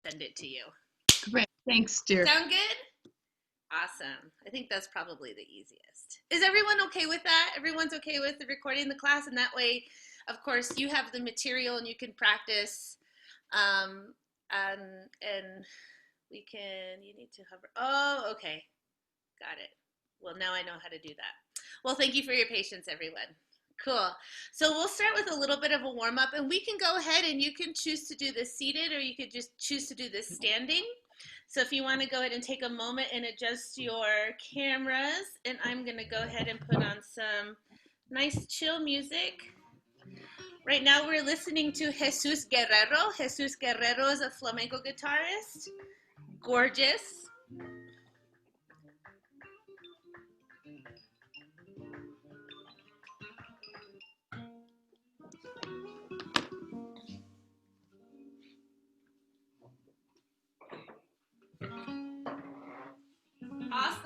send it to you. Great. Thanks, dear. Sound good? Awesome. I think that's probably the easiest. Is everyone okay with that? Everyone's okay with the recording the class, and that way, of course, you have the material and you can practice. And we can, you need to hover. Oh, okay. Got it. Well, now I know how to do that. Well, thank you for your patience, everyone. Cool. So we'll start with a little bit of a warm up, and we can go ahead and you can choose to do this seated, or you could just choose to do this standing. So if you want to go ahead and take a moment and adjust your cameras, and I'm going to go ahead and put on some nice chill music. Right now we're listening to Jesus Guerrero. Jesus Guerrero is a flamenco guitarist. Gorgeous. Awesome.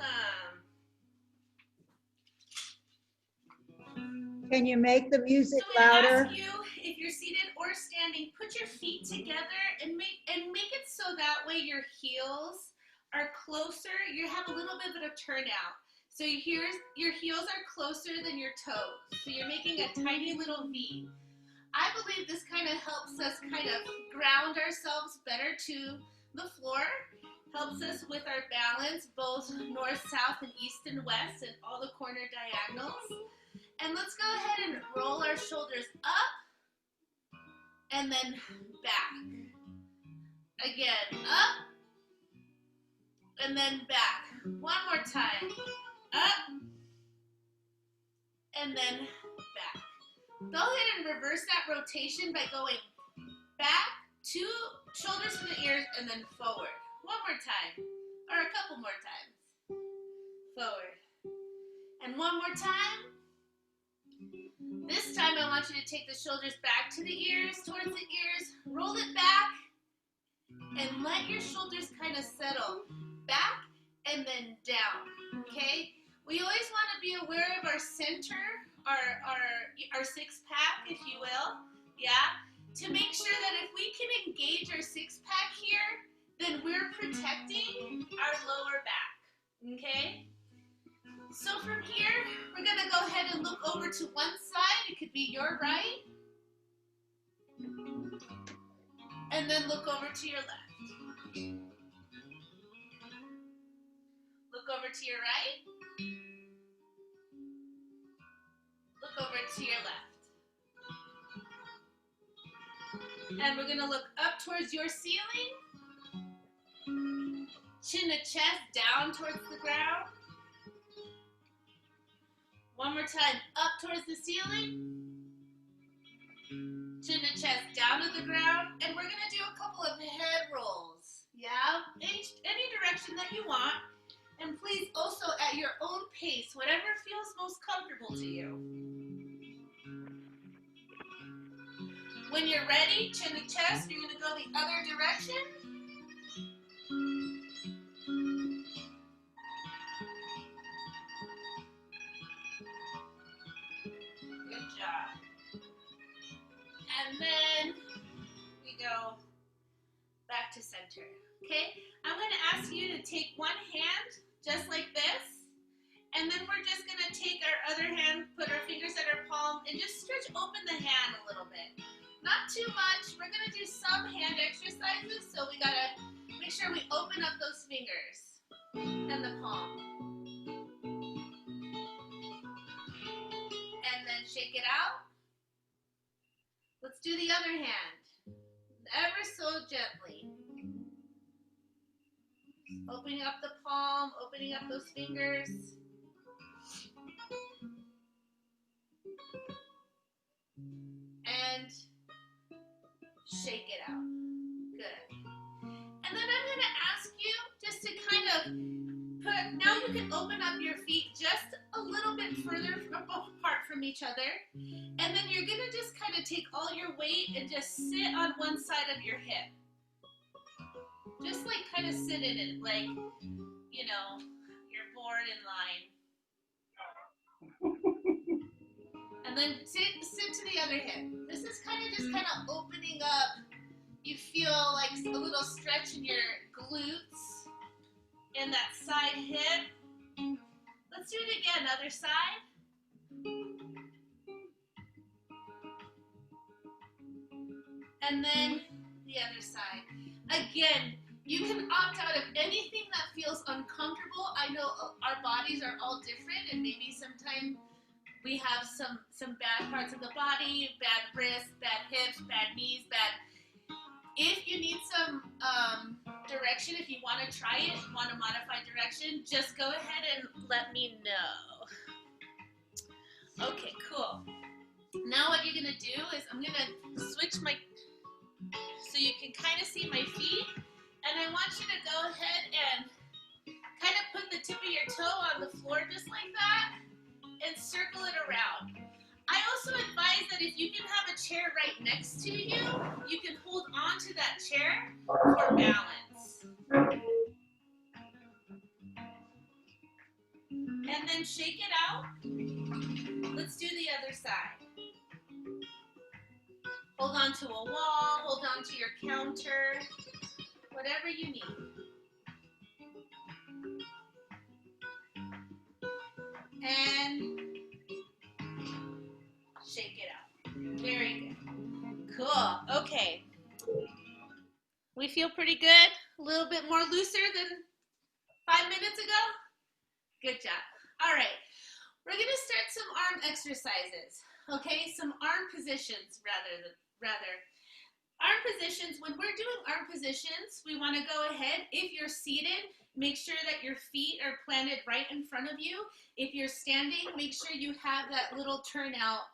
Can you make the music So I'm louder? gonna ask you, if you're seated or standing, put your feet together and make it so that way your heels are closer. You have a little bit of a turnout. So your heels are closer than your toes. So you're making a tiny little V. I believe this kind of helps us kind of ground ourselves better to the floor. Helps us with our balance, both north, south, and east and west, and all the corner diagonals. And let's go ahead and roll our shoulders up and then back. Again, up and then back. One more time. Up and then back. Go ahead and reverse that rotation by going back, two shoulders to the ears, and then forward. One more time, or a couple more times. Forward. And one more time. This time I want you to take the shoulders back to the ears, towards the ears, roll it back, and let your shoulders kind of settle back and then down, okay? We always want to be aware of our center, our six-pack, if you will, yeah? To make sure that if we can engage our six-pack here, then we're protecting our lower back, okay? So from here, we're going to go ahead and look over to one side. It could be your right. And then look over to your left. Look over to your right. Look over to your left. And we're going to look up towards your ceiling. Chin to chest down towards the ground. One more time, up towards the ceiling. Chin to chest down to the ground. And we're going to do a couple of head rolls. Yeah? Any direction that you want. And please also at your own pace, whatever feels most comfortable to you. When you're ready, chin to chest, you're going to go the other direction. Good job. And then we go back to center. Okay? I'm going to ask you to take one hand, just like this, and then we're just going to take our other hand, put our fingers at our palm, and just stretch open the hand a little bit. Not too much. We're going to do some hand exercises, so we got to make sure we open up those fingers and the palm. And then shake it out. Let's do the other hand. Ever so gently. Opening up the palm, opening up those fingers. And shake it out. Good. And then I'm going to ask you just to kind of now you can open up your feet just a little bit further apart from each other. And then you're going to just kind of take all your weight and just sit on one side of your hip. Just like kind of sit in it, like, you know, you're bored in line. And then sit to the other hip. This is kind of just kind of opening up you feel like a little stretch in your glutes and that side hip. Let's do it again, other side. And then the other side. Again, you can opt out of anything that feels uncomfortable. I know our bodies are all different, and maybe sometimes we have some bad parts of the body, bad wrists, bad hips, bad knees, bad. If you need some direction, if you want to try it, if you want to modify direction, just go ahead and let me know. Okay, cool. Now what you're gonna do is I'm gonna switch my, so you can kind of see my feet, and I want you to go ahead and kind of put the tip of your toe on the floor just like that and circle it around. I also advise that if you can have a chair right next to you, you can hold on to that chair for balance. And then shake it out. Let's do the other side. Hold on to a wall, hold on to your counter, whatever you need. And shake it out. Very good. Cool. Okay. We feel pretty good. A little bit more looser than 5 minutes ago. Good job. All right. We're going to start some arm exercises. Okay, some arm positions rather. Arm positions, when we're doing arm positions, we want to go ahead. If you're seated, make sure that your feet are planted right in front of you. If you're standing, make sure you have that little turnout,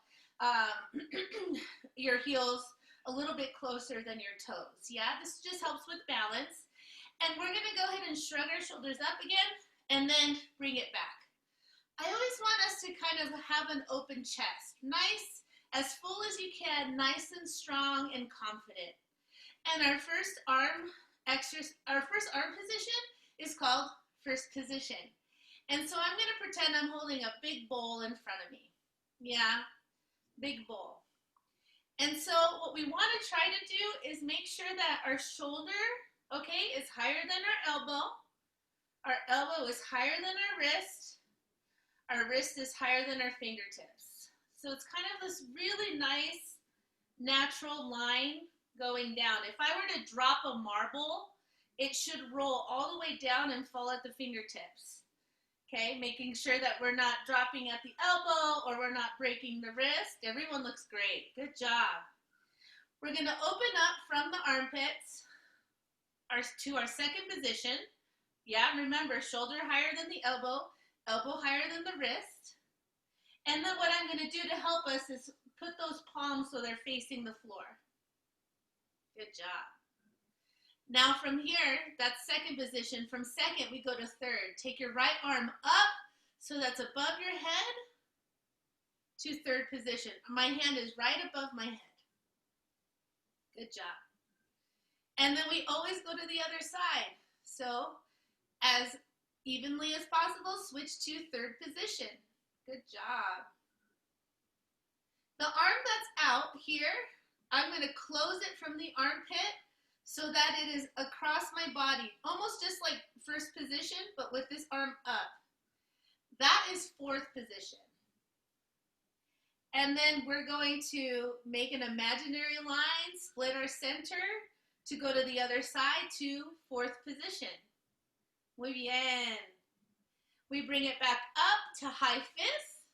your heels a little bit closer than your toes. Yeah, this just helps with balance. And we're going to go ahead and shrug our shoulders up again and then bring it back. I always want us to kind of have an open chest. Nice, as full as you can, nice and strong and confident. And our first arm position is called first position. And so I'm going to pretend I'm holding a big bowl in front of me. Yeah, big bowl. And so what we want to try to do is make sure that our shoulder, okay, is higher than our elbow. Our elbow is higher than our wrist. Our wrist is higher than our fingertips. So it's kind of this really nice, natural line going down. If I were to drop a marble, it should roll all the way down and fall at the fingertips. Okay, making sure that we're not dropping at the elbow or we're not breaking the wrist. Everyone looks great. Good job. We're going to open up from the armpits to our second position. Yeah, remember, shoulder higher than the elbow higher than the wrist. And then what I'm going to do to help us is put those palms so they're facing the floor. Good job. Now from here, that's second position. From second, we go to third. Take your right arm up so that's above your head to third position. My hand is right above my head. Good job. And then we always go to the other side. So as evenly as possible, switch to third position. Good job. The arm that's out here, I'm going to close it from the armpit so that it is across my body, almost just like first position, but with this arm up. That is fourth position. And then we're going to make an imaginary line, split our center to go to the other side to fourth position. Muy bien. We bring it back up to high fist.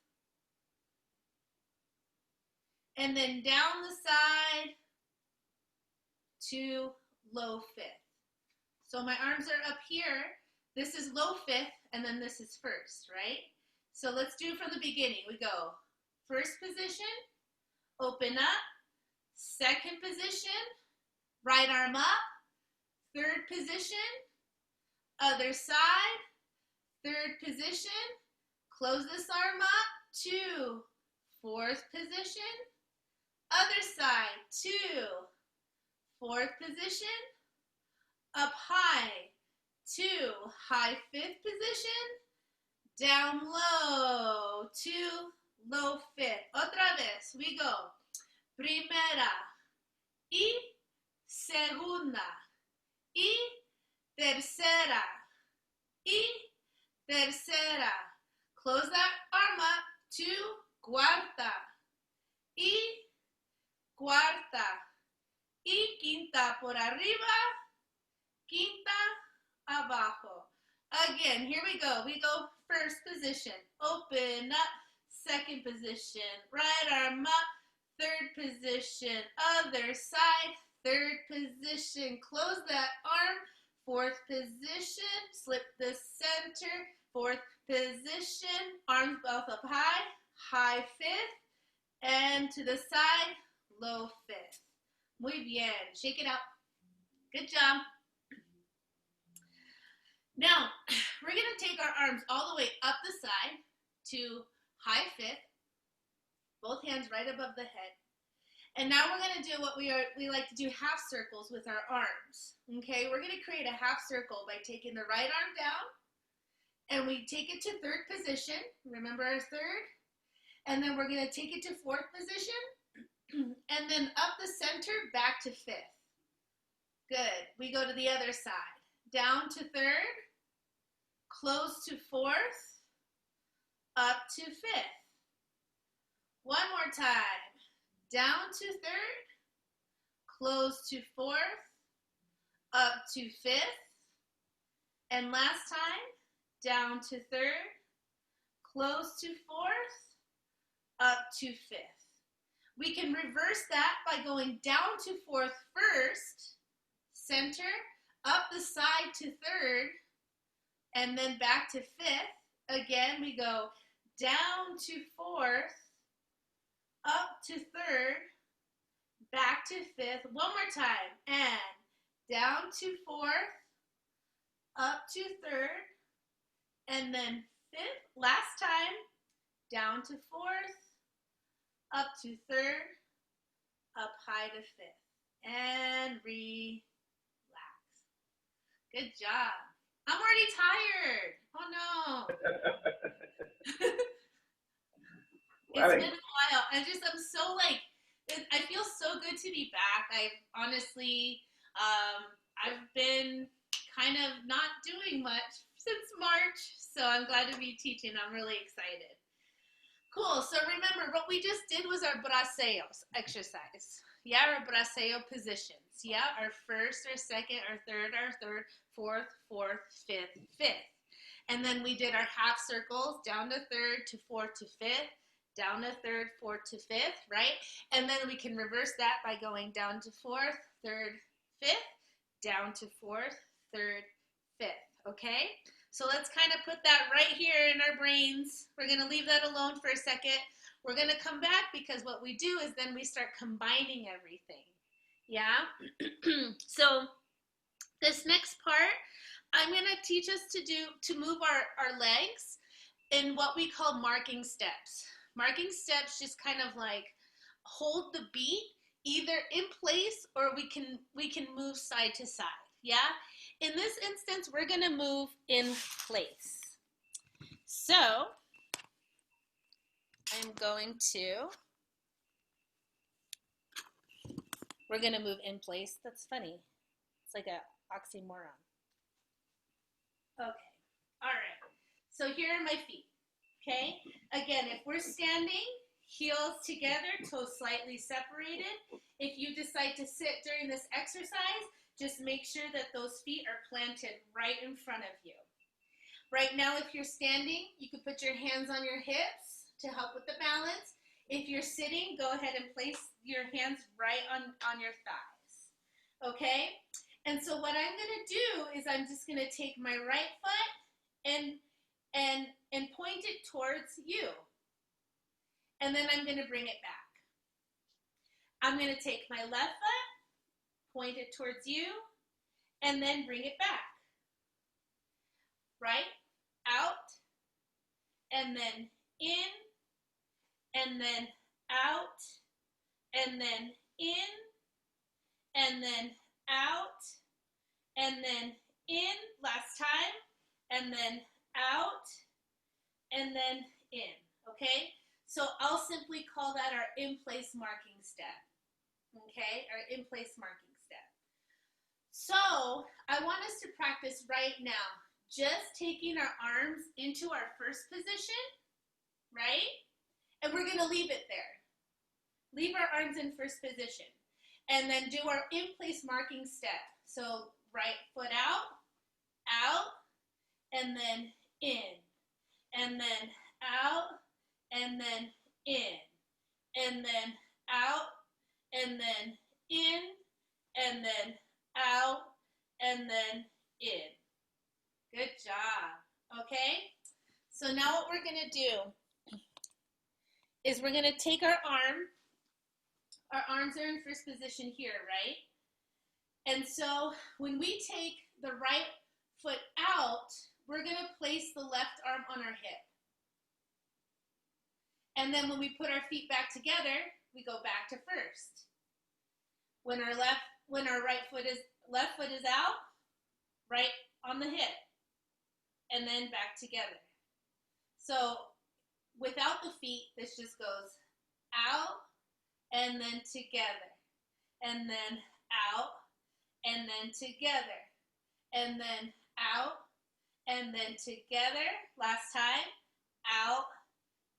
And then down the side to low fifth. So my arms are up here. This is low fifth, and then this is first, right? So let's do it from the beginning. We go first position, open up, second position, right arm up, third position, other side, third position, close this arm up, two, fourth position, other side, two, fourth position, up high, two, high fifth position, down low, two, low fifth. Otra vez, we go. Primera y segunda, y tercera, y tercera. Close that arm up to cuarta, y cuarta, y quinta por arriba, quinta abajo. Again, here we go. We go first position, open up, second position, right arm up, third position, other side, third position, close that arm, fourth position, slip the center, fourth position, arms both up high, high fifth, and to the side, low fifth. Muy bien. Shake it out. Good job. Now, we're going to take our arms all the way up the side to high fifth, both hands right above the head. And now we're going to do what we like to do, half circles with our arms. Okay, we're going to create a half circle by taking the right arm down, and we take it to third position. Remember our third? And then we're going to take it to fourth position, and then up the center, back to fifth. Good. We go to the other side. Down to third, close to fourth, up to fifth. One more time. Down to third, close to fourth, up to fifth. And last time, down to third, close to fourth, up to fifth. We can reverse that by going down to fourth first, center, up the side to third, and then back to fifth. Again, we go down to fourth, up to third, back to fifth. One more time. And down to fourth, up to third, and then fifth. Last time, down to fourth, up to third, up high to fifth. And relax. Good job. I'm already tired. Oh no. It's been a while. I'm so like, I feel so good to be back. I've honestly, I've been kind of not doing much since March, so I'm glad to be teaching. I'm really excited. Cool. So remember, what we just did was our braceos exercise. Yeah, our braceo positions. Yeah, our first, our second, our third, fourth, fifth, fifth. And then we did our half circles, down to third, to fourth, to fifth, down to third, fourth to fifth, right? And then we can reverse that by going down to fourth, third, fifth, down to fourth, third, fifth, okay? So let's kind of put that right here in our brains. We're going to leave that alone for a second. We're going to come back because what we do is then we start combining everything, yeah? So this next part, I'm going to teach us to move our legs in what we call marking steps. Marking steps just kind of like hold the beat either in place or we can move side to side, yeah? In this instance, we're going to move in place. So we're going to move in place. That's funny. It's like an oxymoron. Okay, all right. So here are my feet, okay? Again, if we're standing, heels together, toes slightly separated. If you decide to sit during this exercise, just make sure that those feet are planted right in front of you. Right now, if you're standing, you can put your hands on your hips to help with the balance. If you're sitting, go ahead and place your hands right on your thighs, okay? And so what I'm going to do is I'm just going to take my right foot and point it towards you. And then I'm going to bring it back. I'm going to take my left foot, point it towards you, and then bring it back. Right, out, and then in, and then out, and then in, and then out, and then in, last time, and then out, and then in, okay? So I'll simply call that our in-place marking step, okay? Our in-place marking step. So I want us to practice right now, just taking our arms into our first position, right? And we're gonna leave it there. Leave our arms in first position. And then do our in-place marking step. So right foot out, and then in. And then out, and then in. And then out, and then in. And then out, and then in. Good job. Okay? So now what we're going to do is we're going to take our arms are in first position here, right? And so when we take the right foot out, we're going to place the left arm on our hip. And then when we put our feet back together, we go back to first. When our left foot is out, right on the hip, and then back together. So without the feet, this just goes out, and then together, and then out, and then together, and then out, and then together. Last time, out,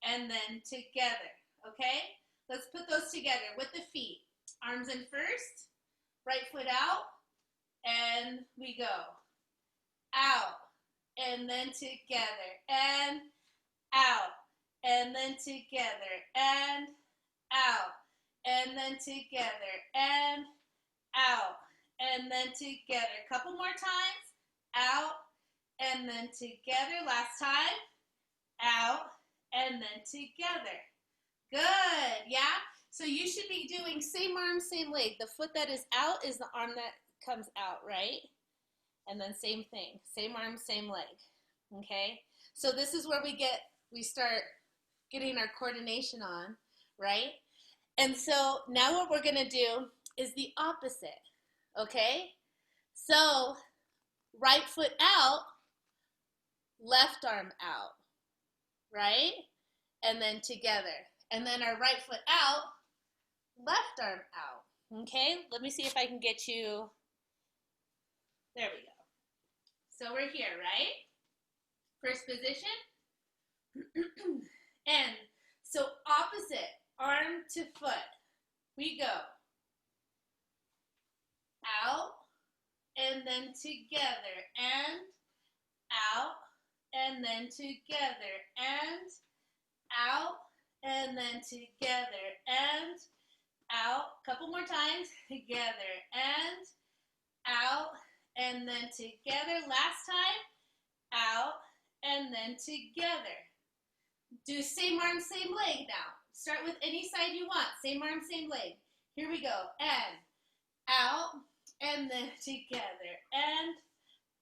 and then together. Okay? Let's put those together with the feet. Arms in first, right foot out, and we go. Out, and then together, and out, and then together, and out, and then together, and out, and then together. Couple more times. Out, and then together. Last time. Out, and then together. Good, yeah? So you should be doing same arm, same leg. The foot that is out is the arm that comes out, right? And then same thing, same arm, same leg, okay? So this is where we start getting our coordination on, right? And so now what we're gonna do is the opposite, okay? So right foot out, left arm out, right? And then together. And then our right foot out, left arm out, okay? Let me see if I can get you, there we go. So we're here, right? First position. And so opposite, arm to foot. We go out, and then together, and out, and then together, and out, and then together, and out. Couple more times. Together, and out, and then together. Last time. Out, and then together. Do same arm, same leg now. Start with any side you want. Same arm, same leg. Here we go. And out, and then together, and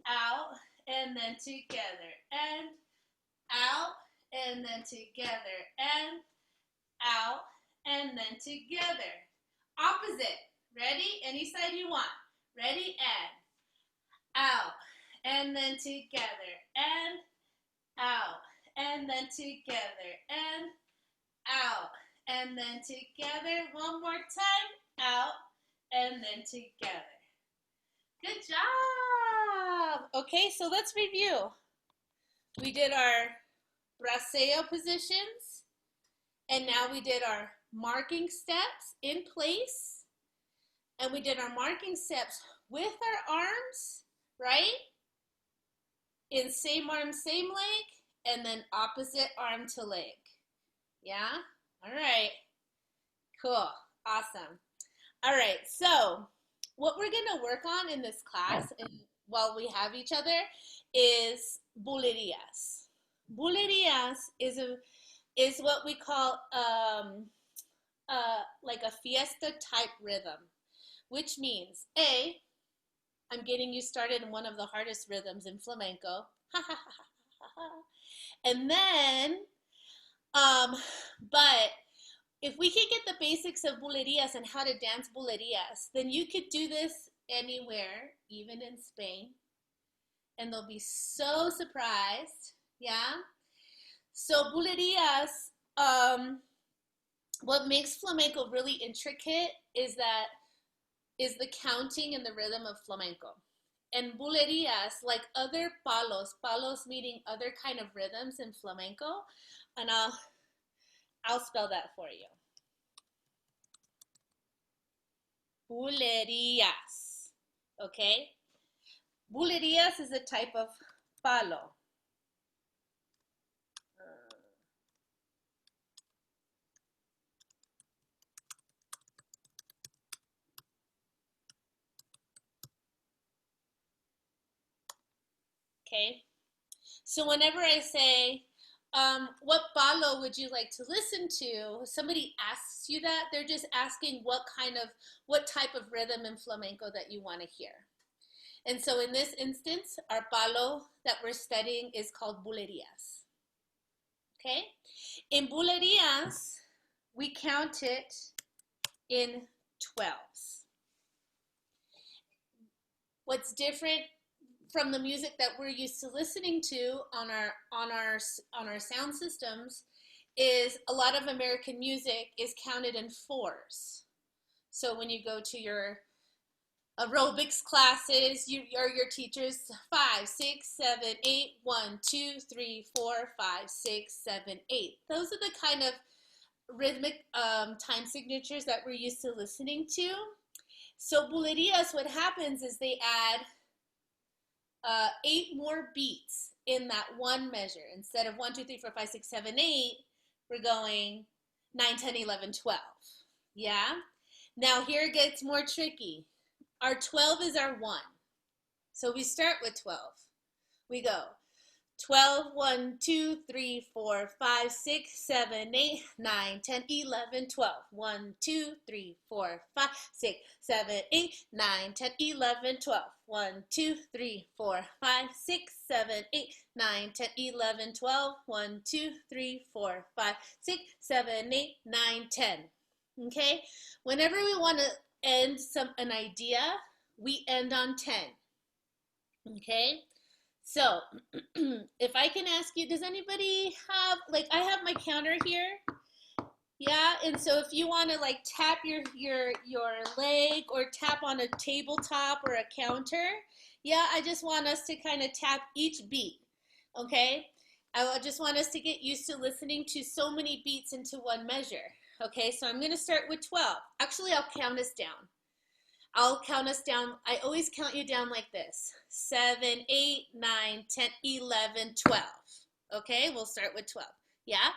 out, and then together, and out, and then together, and out, and then together. Opposite. Ready? Any side you want. Ready? And out, and then together, and out, and then together, and out, and then together. One more time. Out, and then together. Good job. Okay, so let's review. We did our braceo positions, and now we did our marking steps in place, and we did our marking steps with our arms, right? In same arm, same leg, and then opposite arm to leg. Yeah? All right. Cool. Awesome. All right, so what we're going to work on in this class, and while we have each other, is bulerías. Bulerías is what we call like a fiesta type rhythm, which means I'm getting you started in one of the hardest rhythms in flamenco. And then, but if we could get the basics of bulerías and how to dance bulerías, then you could do this anywhere, even in Spain, and they'll be so surprised, yeah? So bulerías, what makes flamenco really intricate is that is the counting and the rhythm of flamenco. And bulerías, like other palos meaning other kind of rhythms in flamenco, and I'll spell that for you. Bulerías, okay? Bulerías is a type of palo. Okay, so whenever I say, what palo would you like to listen to? Somebody asks you that, they're just asking what type of rhythm in flamenco that you want to hear. And so in this instance, our palo that we're studying is called bulerías. Okay? In bulerías, we count it in 12s. What's different from the music that we're used to listening to on our sound systems is a lot of American music is counted in 4s. So when you go to your aerobics classes, your teachers 5, 6, 7, 8, 1, 2, 3, 4, 5, 6, 7, 8. Those are the kind of rhythmic time signatures that we're used to listening to. So bulerías, what happens is they add 8 more beats in that one measure. Instead of 1, 2, 3, 4, 5, 6, 7, 8, we're going 9, 10, 11, 12. Yeah? Now here it gets more tricky. Our 12 is our 1. So we start with 12. We go 12, 1, 2, 3, 4, 5, 6, 7, 8, 9, 10, 11, 12. 1, 2, 3, 4, 5, 6, 7, 8, 9, 10, 11, 12. 1, 2, 3, 4, 5, 6, 7, 8, 9, 10, 11, 12. 1, 2, 3, 4, 5, 6, 7, 8, 9, 10. Okay? Whenever we want to end an idea, we end on 10. Okay? So, if I can ask you, does anybody have, like, I have my counter here. Yeah, and so if you want to like tap your leg or tap on a tabletop or a counter, yeah, I just want us to kind of tap each beat, okay? I just want us to get used to listening to so many beats into one measure, okay? So I'm going to start with 12. Actually, I'll count us down. I'll count us down. I always count you down like this. 7, 8, 9, 10, 11, 12. Okay, we'll start with 12. Yeah?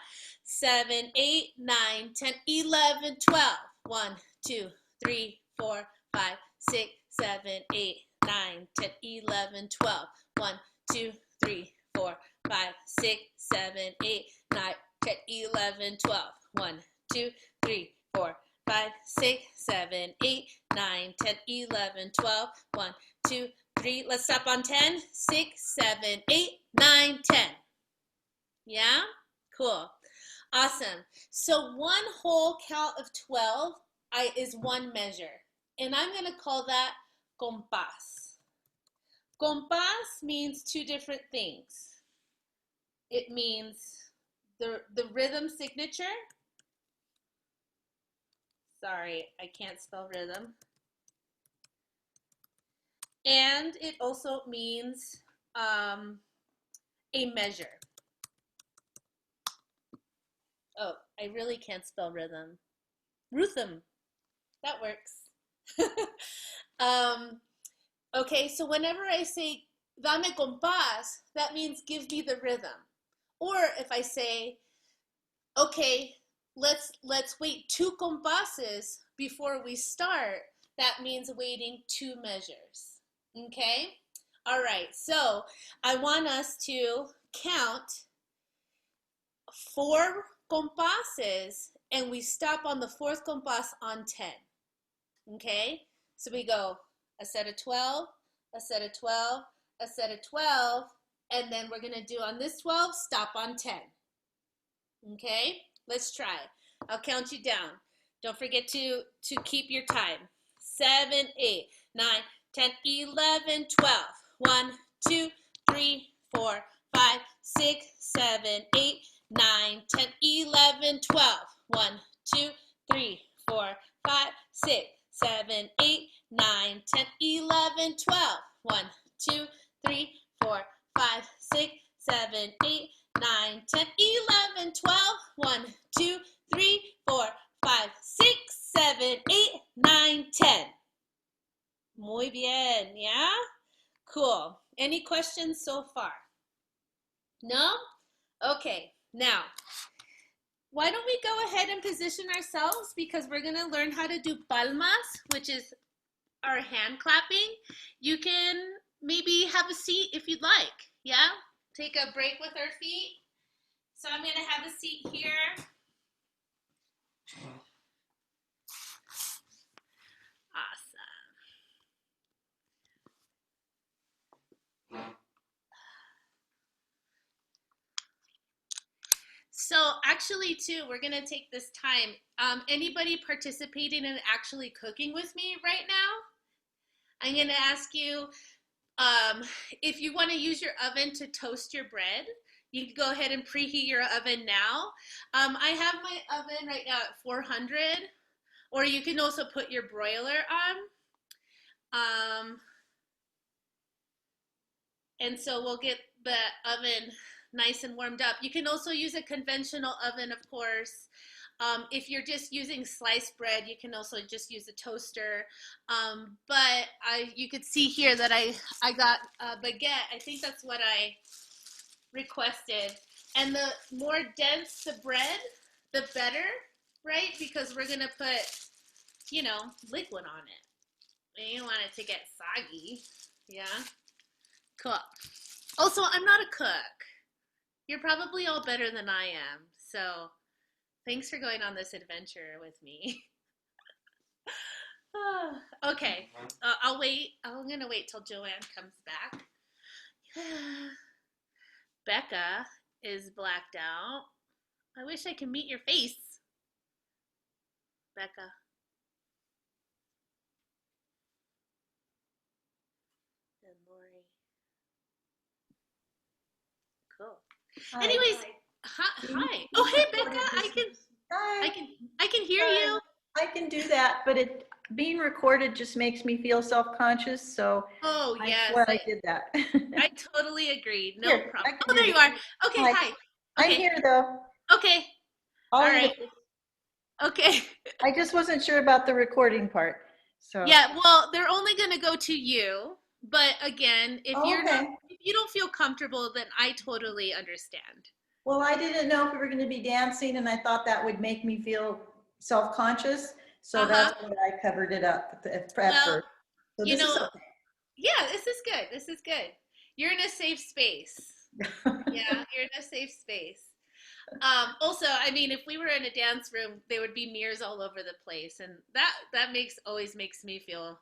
7, 8, 9, 10, 11, 12. 1, 2, 3, 4, 5, 6, 7, 8, 9, 10, 11, 12. 1, 2, 3, 4, 5, 6, 7, 8, 9, 10, 11, 12. 1, 2, 3, 4, 5, 6, 7, 8, 9, 10, 11, 12. 1, 2, 3. Let's stop on 10. 6, 7, 8, 9, 10. Yeah? Cool. Awesome. So one whole count of 12 is one measure. And I'm going to call that compás. Compás means two different things. It means the rhythm signature. Sorry, I can't spell rhythm. And it also means a measure. Oh, I really can't spell rhythm. Rhythm. That works. Okay, so whenever I say dame compás, that means give me the rhythm. Or if I say, okay, let's wait 2 compases before we start, that means waiting 2 measures. Okay? All right, so I want us to count 4 compases and we stop on the 4th compás on 10. Okay? So we go a set of 12, a set of 12, a set of 12, and then we're going to do on this 12, stop on 10. Okay? Let's try. I'll count you down. Don't forget to keep your time. 7, 8, 9, 10, 11, 12. 1, 2, 3, 4, 5, 6, 7, 8, 9, 10, 11, 12. 1, 2, 3, 4, 5, 6, 7, 8, 9, 10, 11, 12. 1, 2, 3, 4, 5, 6, 7, 8, 9, 10, 11, 12. 1, 2, 3, 4, 5, 6, 7, 8, 9, 10. Muy bien, yeah? Cool. Any questions so far? No? Okay, now, why don't we go ahead and position ourselves, because we're going to learn how to do palmas, which is our hand clapping. You can maybe have a seat if you'd like, yeah? Take a break with our feet. So I'm going to have a seat here. Awesome. So actually, too, we're going to take this time. Anybody participating in actually cooking with me right now? I'm going to ask you if you want to use your oven to toast your bread. You can go ahead and preheat your oven now. I have my oven right now at 400, or you can also put your broiler on. And so we'll get the oven nice and warmed up. You can also use a conventional oven, of course. If you're just using sliced bread, you can also just use a toaster. But you could see here that I got a baguette. I think that's what I requested. And the more dense the bread, the better, right? Because we're going to put, liquid on it. And you don't want it to get soggy. Yeah. Cool. Also, I'm not a cook. You're probably all better than I am. So thanks for going on this adventure with me. Okay. I'll wait. I'm going to wait till Joanne comes back. Becca is blacked out. I wish I could meet your face. Becca. And Lori. Cool. Hi. Anyways, hi. Oh, hey, Becca. I can hear you. I can do that, but being recorded just makes me feel self-conscious. So yes, I swear I did that. I totally agree. No Here, problem. Oh, there you are. Okay, hi. Okay. I'm here though. Okay. All right. Okay. I just wasn't sure about the recording part. So yeah, well, they're only going to go to you. But again, if if you don't feel comfortable, then I totally understand. Well, I didn't know if we were going to be dancing, and I thought that would make me feel self-conscious. So that's why I covered it up at first. So this is okay. Yeah, this is good. This is good. You're in a safe space. Yeah, you're in a safe space. Also, I mean, if we were in a dance room, there would be mirrors all over the place, and that always makes me feel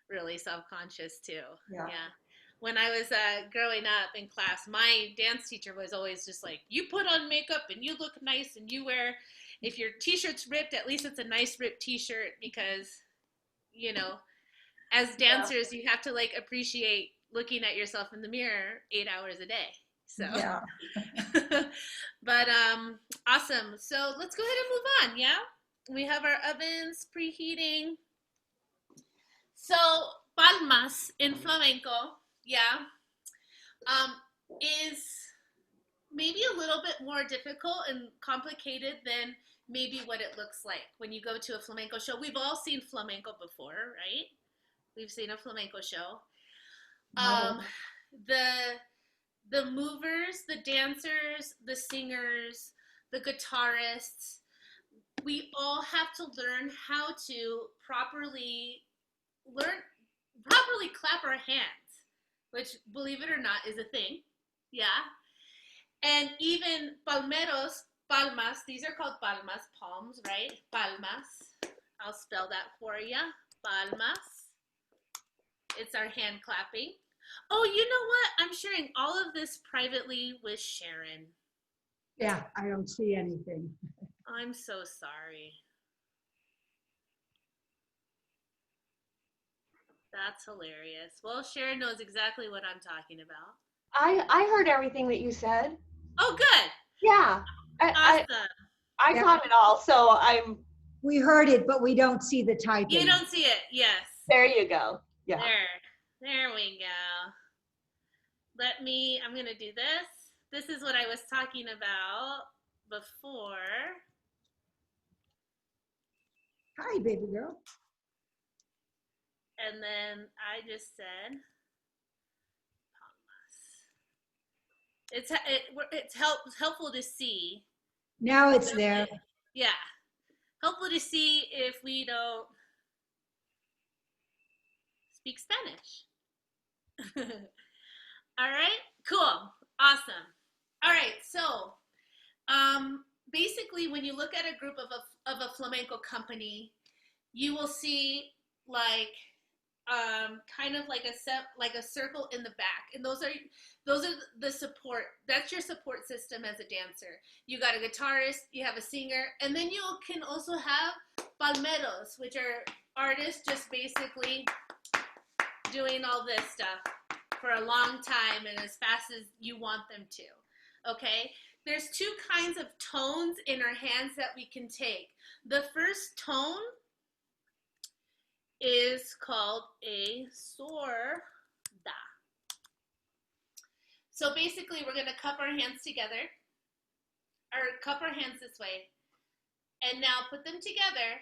really self-conscious too. Yeah. When I was growing up in class, my dance teacher was always just like, you put on makeup and you look nice, and you wear, if your t-shirt's ripped, at least it's a nice ripped t-shirt, because, as dancers, you have to like appreciate looking at yourself in the mirror 8 hours a day. So, yeah. But awesome. So let's go ahead and move on. Yeah, we have our ovens preheating. So palmas in flamenco, is maybe a little bit more difficult and complicated than maybe what it looks like when you go to a flamenco show. We've all seen flamenco before, right? We've seen a flamenco show. The movers, the dancers, the singers, the guitarists, we all have to learn how to properly clap our hands, which, believe it or not, is a thing. Yeah. And even palmas, these are called palms, right? Palmas. I'll spell that for you. Palmas. It's our hand clapping. Oh, you know what? I'm sharing all of this privately with Sharon. Yeah, I don't see anything. I'm so sorry. That's hilarious. Well, Sharon knows exactly what I'm talking about. I heard everything that you said. Oh, good. Yeah. Awesome. I got it all, so I'm... We heard it, but we don't see the typing. You don't see it, yes. There you go. Yeah. There we go. I'm going to do this. This is what I was talking about before. Hi, baby girl. And then I just said, it's helpful to see. Now it's there. Yeah. Helpful to see if we don't speak Spanish. All right, cool, awesome. All right, so basically when you look at a group of a flamenco company, you will see like kind of like a circle in the back, and those are the support. That's your support system as a dancer. You got a guitarist, you have a singer, and then you can also have palmeros, which are artists just basically doing all this stuff for a long time and as fast as you want them to. Okay, there's two kinds of tones in our hands that we can take. The first tone is called a sorda. So basically we're going to cup our hands together, or cup our hands this way, and now put them together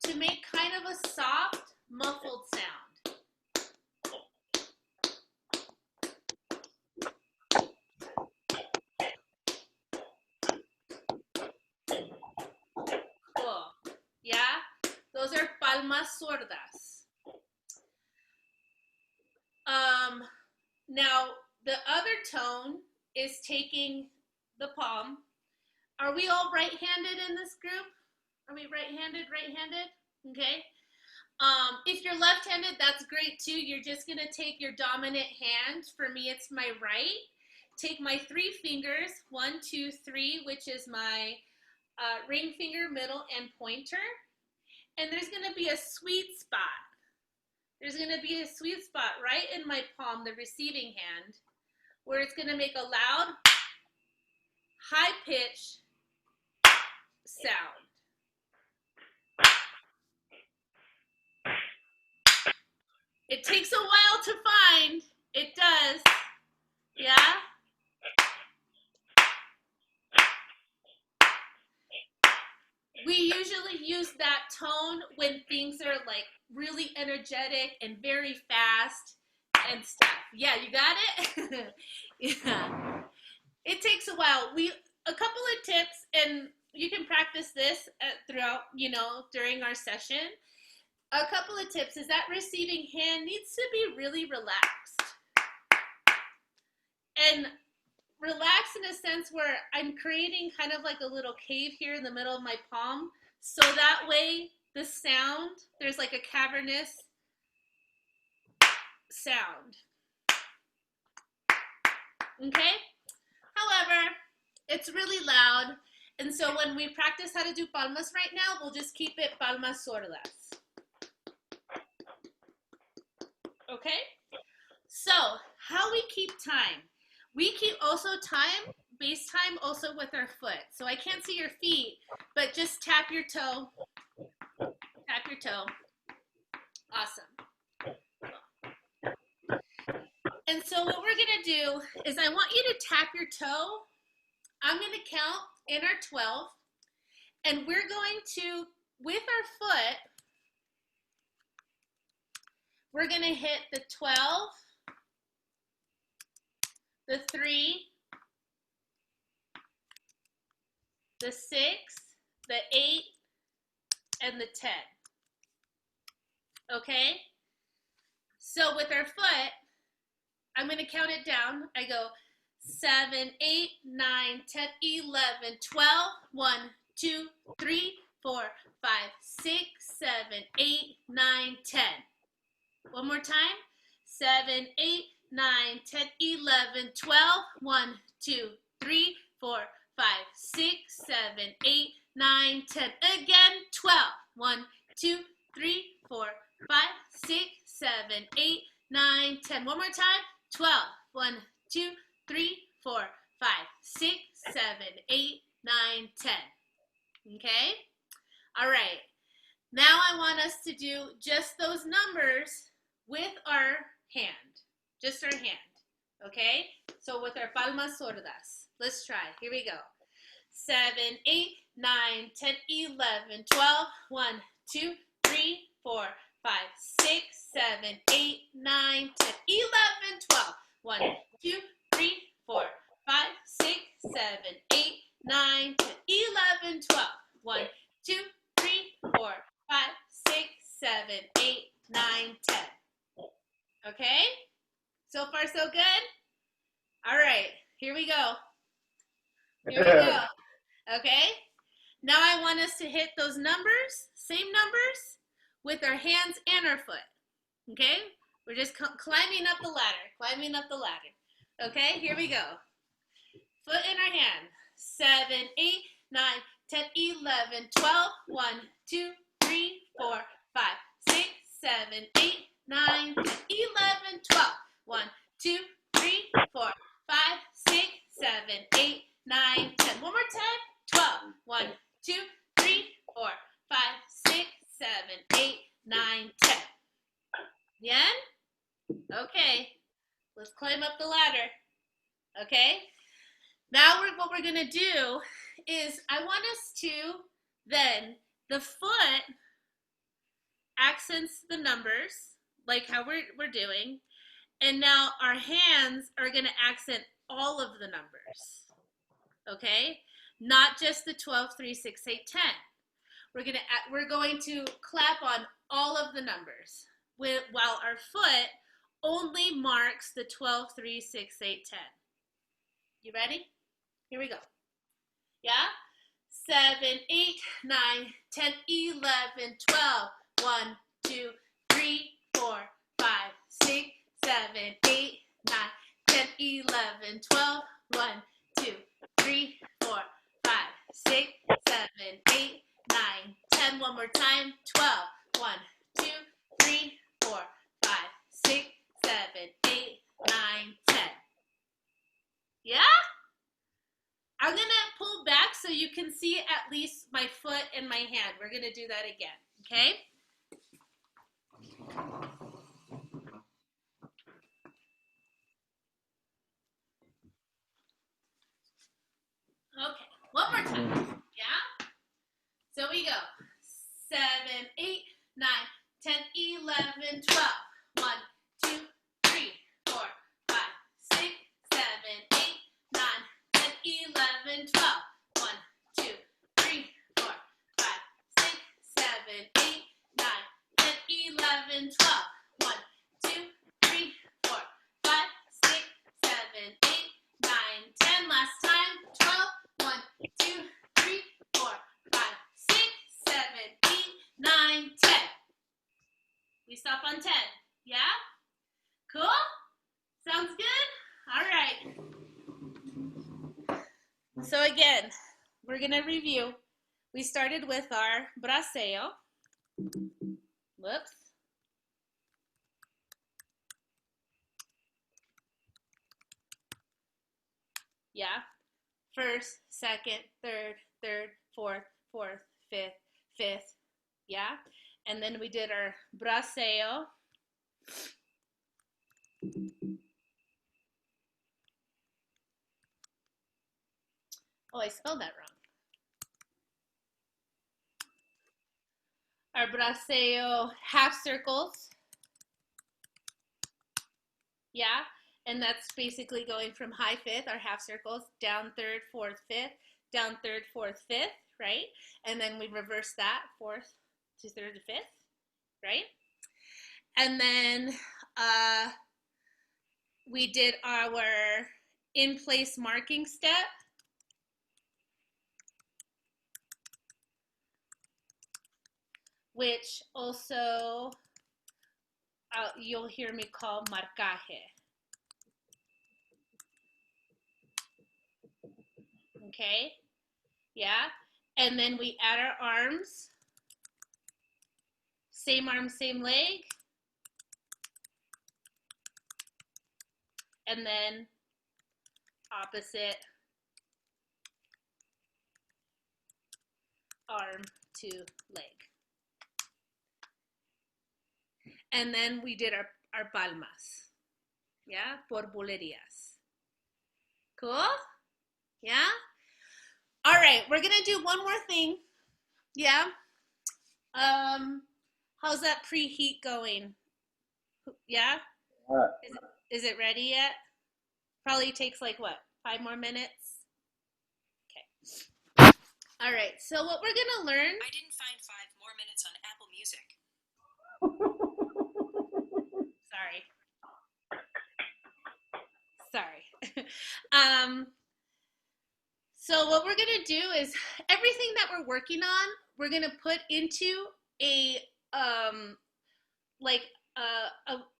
to make kind of a soft, muffled sound. Cool. Yeah? Those are palmas sordas. Now, the other tone is taking the palm. Are we all right-handed in this group? Are we right-handed? Okay. If you're left-handed, that's great too. You're just going to take your dominant hand. For me, it's my right. Take my 3 fingers, 1, 2, 3, which is my ring finger, middle, and pointer. And there's going to be a sweet spot. There's going to be a sweet spot right in my palm, the receiving hand, where it's going to make a loud, high-pitched sound. It takes a while to find. It does. Yeah? We usually use that tone when things are like really energetic and very fast and stuff. Yeah, you got it? Yeah. It takes a while. A couple of tips, and you can practice this throughout, during our session. A couple of tips is that receiving hand needs to be really relaxed. And relax in a sense where I'm creating kind of like a little cave here in the middle of my palm. So that way the sound, there's like a cavernous sound. Okay? However, it's really loud. And so when we practice how to do palmas right now, we'll just keep it palmas sordas. Okay? So, how we keep time. We keep also time, base time also with our foot. So I can't see your feet, but just tap your toe. Tap your toe. Awesome. And so what we're going to do is I want you to tap your toe. I'm going to count in our 12. And we're going to, with our foot, we're going to hit the 12, the 3, the 6, the 8, and the 10. Okay? So with our foot, I'm going to count it down. I go 7, 8, 9, 10, 11, 12, 1, 2, 3, 4, 5, 6, 7, 8, 9, 10. One more time. 7, 8, 9, 10, 11, 12, 1, 2, 3, 4, 5, 6, 7, 8, 9, 10. Again, 12. 1, 2, 3, 4, 5, 6, 7, 8, 9, 10. One more time. 12. 1, 2, 3, 4, 5, 6, 7, 8, 9, 10. Okay? All right. Now I want us to do just those numbers with our hand, just our hand, okay? So with our palmas sordas. Let's try. Here we go. 7, 8, 9, 10, 11, 12, 1, 2, 3, 4, 5, 6, 7, 8, 9, 10, 11, 12. 1, 2, 3, 4, 5, 6, 7, 8, 9, 10, 11, 12. 1, 2, 3, 4, 5, 6, 7, 8, 9, 10. Okay? So far, so good? All right, here we go. Here we go. Okay? Now I want us to hit those numbers, same numbers, with our hands and our foot. Okay? We're just climbing up the ladder, climbing up the ladder. Okay? Here we go. Foot in our hand. 7, 8, 9, 10, 11, 12. 1, 2, 3, 4, 5, 6, 7, 8, 9, 10, 11, 12. 1, 2, 3, 4, 5, 6, 7, 8, 9, 10. One more time. 12. 1, 2, 3, 4, 5, 6, 7, 8, 9, 10. Bien? Okay. Let's climb up the ladder. Okay? Now what we're going to do is I want us to then, the foot accents the numbers, like how we're doing, and now our hands are going to accent all of the numbers. Okay? Not just the 12, 3, 6, 8, 10. We're going to clap on all of the numbers, while our foot only marks the 12, 3, 6, 8, 10. You ready? Here we go. Yeah? 7, 8, 9, 10, 11, 12. 1, 2, 3, 4, 5, 6, 7, 8, 9, 10, 11, 12. 1, 2, 3, 4, 5, 6, 7, 8, 9, 10. One more time. 12. 1, 2, 3, 4, 5, 6, 7, 8, 9, 10. Yeah? I'm going to pull back so you can see at least my foot and my hand. We're going to do that again, okay? Okay, one more time, yeah? So we go. 7, 8, 9, 10, 11, 12. 1, 2, 3, 4, 5, 6, 7, 8, 9, 10, 11, 12. 1, 2, 3, 4, 5, 6, 7, 8, 9, 10, 11, 12. 1, 2, 3, 4, 5, 6, 7, 8, 9, 10. Last time. 12. 1, 2, 3, 4, 5, 6, 7, 8, 9, 10. We stop on 10. Yeah? Cool? Sounds good? All right. So again, we're going to review. We started with our braceo. Whoops. Yeah? First, second, third, fourth, fifth. Yeah? And then we did our braceo. Oh, I spelled that wrong. Our braceo half circles. Yeah? And that's basically going from high fifth, our half circles, down third, fourth, fifth, down third, fourth, fifth, right? And then we reverse that, fourth to third to fifth, right? And then we did our in-place marking step. Which also you'll hear me call marcaje. Okay? Yeah? And then we add our arms. Same arm, same leg. And then opposite arm to leg. And then we did our palmas. Yeah, por bulerías. Cool? Yeah? All right, we're gonna do one more thing. Yeah? How's that preheat going? Yeah? Is it ready yet? Probably takes like what, 5 more minutes? Okay. All right, so what we're gonna learn. I didn't find 5 more minutes on Apple Music. Sorry. So what we're gonna do is everything that we're working on, we're gonna put into a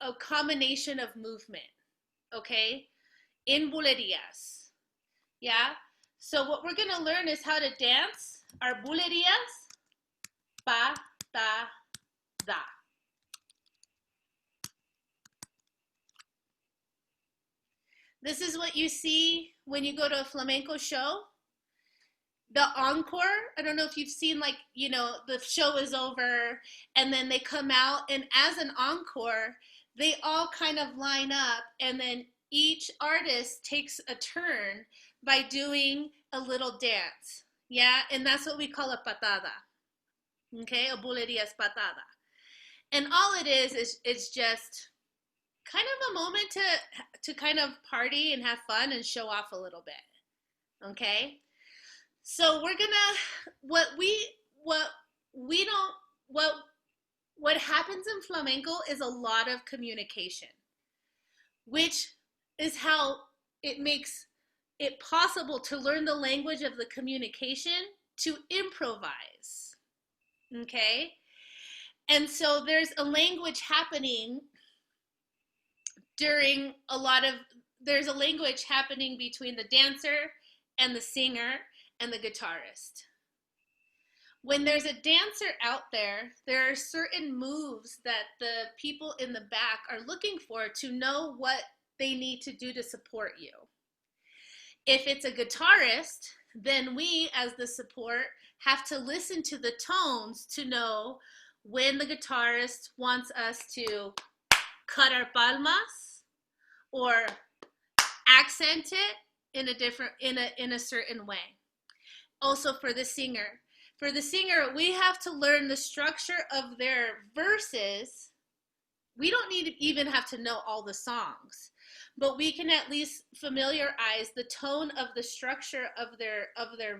a combination of movement, okay? In bulerías, yeah? So what we're gonna learn is how to dance our bulerías, pa, ta, da. This is what you see when you go to a flamenco show. The encore, I don't know if you've seen, like, you know, the show is over and then they come out, and as an encore, they all kind of line up, and then each artist takes a turn by doing a little dance. Yeah, and that's what we call a patada. Okay, a bulerías patada. And all it is it's just kind of a moment to kind of party and have fun and show off a little bit. Okay? So we're gonna, what happens in flamenco is a lot of communication, which is how it makes it possible to learn the language of the communication to improvise. Okay? And so there's a language happening there's a language happening between the dancer and the singer and the guitarist. When there's a dancer out there, there are certain moves that the people in the back are looking for to know what they need to do to support you. If it's a guitarist, then we as the support have to listen to the tones to know when the guitarist wants us to cut our palmas or accent it in a certain way. Also for the singer, we have to learn the structure of their verses. We don't need to even have to know all the songs, but we can at least familiarize the tone of the structure of their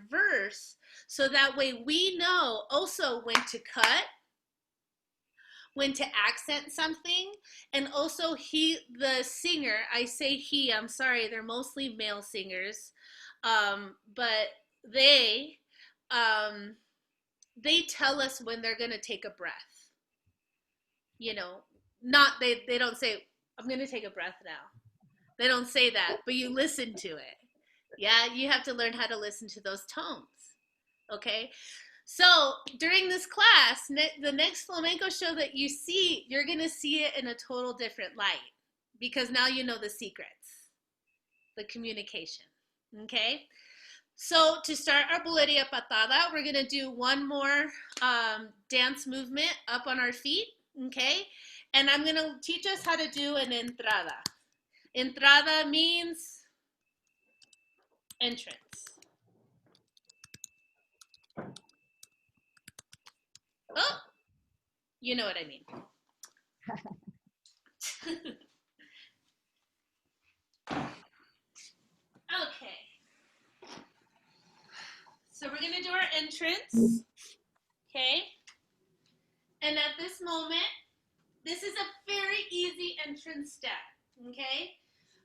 verse, so that way we know also when to cut, when to accent something, and also the singer, I say he, I'm sorry, they're mostly male singers, but they tell us when they're gonna take a breath. You know, they don't say, I'm gonna take a breath now. They don't say that, but you listen to it. Yeah, you have to learn how to listen to those tones, okay? So during this class, the next flamenco show that you see, you're going to see it in a total different light, because now you know the secrets, the communication, okay? So to start our bulería patada, we're going to do one more dance movement up on our feet, okay? And I'm going to teach us how to do an entrada. Entrada means entrance. Oh, you know what I mean. Okay. So we're going to do our entrance. Okay. And at this moment, this is a very easy entrance step. Okay.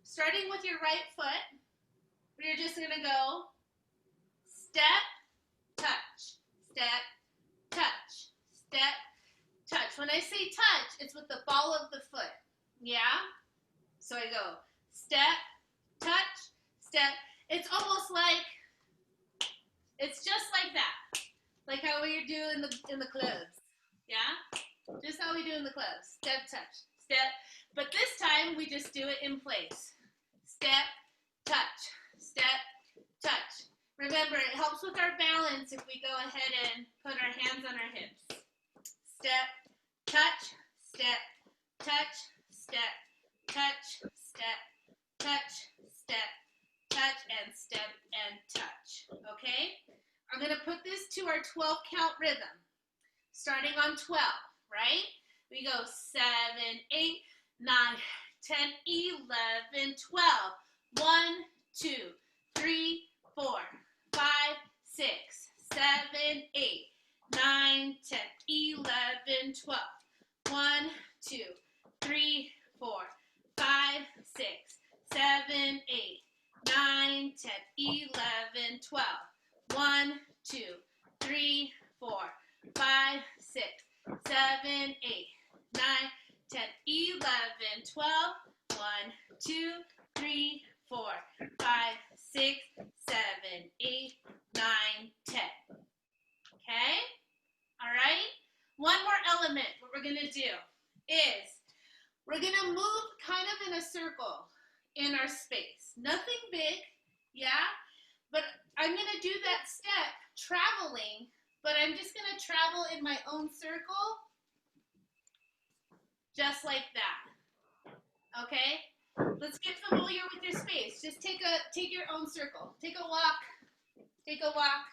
Starting with your right foot, we're just going to go step, touch, step, touch, step, touch. When I say touch, it's with the ball of the foot. Yeah? So I go step, touch, step. It's almost like, it's just like that. Like how we do in the cloves. Yeah? Just how we do in the cloves. Step, touch, step. But this time we just do it in place. Step, touch, step, touch. Remember, it helps with our balance if we go ahead and put our hands on our hips. Step, touch, step, touch, step, touch, step, touch, step, touch, and step, and touch, okay? I'm gonna put this to our 12 count rhythm, starting on 12, right? We go 7, 8, 9, 10, 11, 12. 1, 2, 3, 4, 5, 6, 7, 8, 9, 10, 11, 12. 1, 2, 3, 4, 5, 6, 7, 8, 9, 10, 11, 12. 1, 2, 3, 4, 5, 6, 7, 8, 9, 10, 11, 12. 1, 2, 3, 4, 5, 6, 7, 8, 9, 10. Okay? All right? One more element, what we're going to do is we're going to move kind of in a circle in our space. Nothing big, yeah? But I'm going to do that step traveling, but I'm just going to travel in my own circle just like that. Okay? Let's get familiar with your space. Just take your own circle. Take a walk. Take a walk.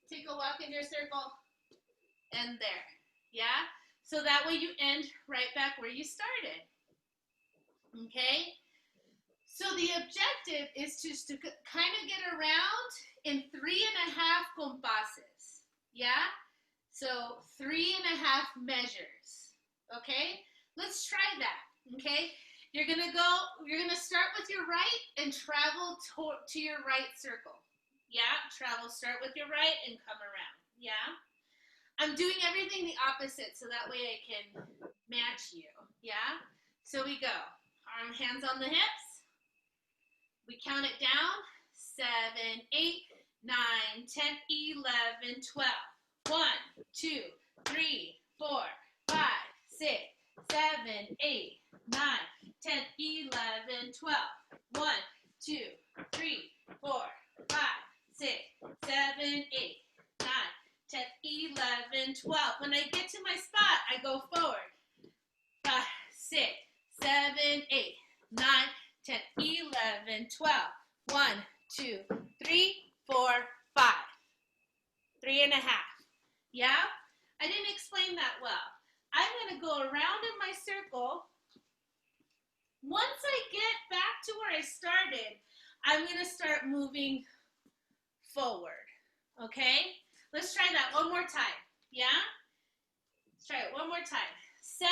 Take a walk in your circle. And there. Yeah? So that way you end right back where you started. Okay? So the objective is just to kind of get around in 3.5 compases. Yeah? So 3.5 measures. Okay? Let's try that. Okay? You're going to start with your right and travel to your right circle. Yeah? Start with your right and come around. Yeah? I'm doing everything the opposite so that way I can match you. Yeah? So we go. Hands on the hips. We count it down. 7, 8, 9, 10, 11, 12. 1, 2, 3, 4, 5, 6, 7, 8, 9, 10, 11, 12. 1, 2, 3, 4, 5, 6, 7, 8, 9, 10, 11, 12. When I get to my spot, I go forward. 5, 6, 7, 8, 9, 10, 11, 12. 1, 2, 3, 4, 5. 3.5. Yeah? I didn't explain that well. I'm going to go around in my circle. Once I get back to where I started, I'm going to start moving forward. Okay? Let's try that one more time. Yeah? Let's try it one more time. 7,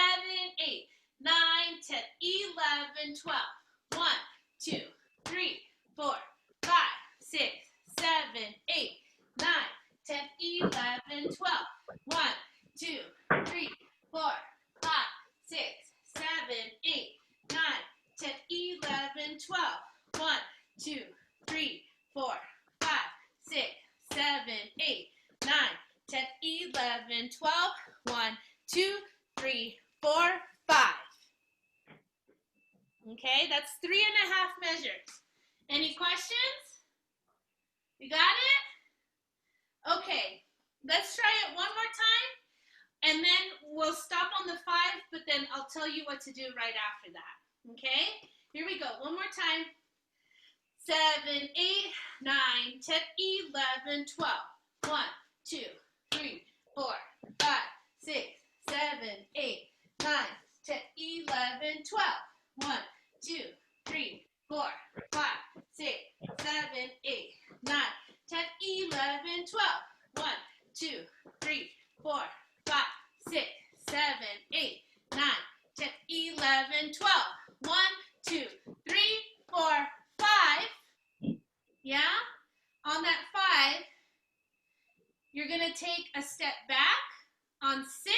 8, 9, 10, 11, 12. 1, 2, 3, 4, 5, 6, 7, 8, 9, 10, 11, 12. 1, 2, 3, 4, 5, 6, 7, 8, 9, 10, 11, 12. 1, 2, 3, 4, 5, 6, 7, 8, 9, 10, 11, 12. 1, 2, 3, 4, 5. Okay, that's 3.5 measures. Any questions? You got it? Okay, let's try it one more time, and then we'll stop on the 5, but then I'll tell you what to do right after that. Okay, here we go. One more time. 7, 8, 9, 10, 11, 12. 1, 2, 3, 4, 5, 6, 7, 8, 9, 10, 11, 12. 1, 2, 3, 4, 5, 6, 7, 8, 9, 10, 11, 12. 1, 2, 3, 4, 5, 6, 7, 8, 9, 10, 11, 12. 1, 2, 3, 4, 5. Yeah? On that 5, you're going to take a step back on 6,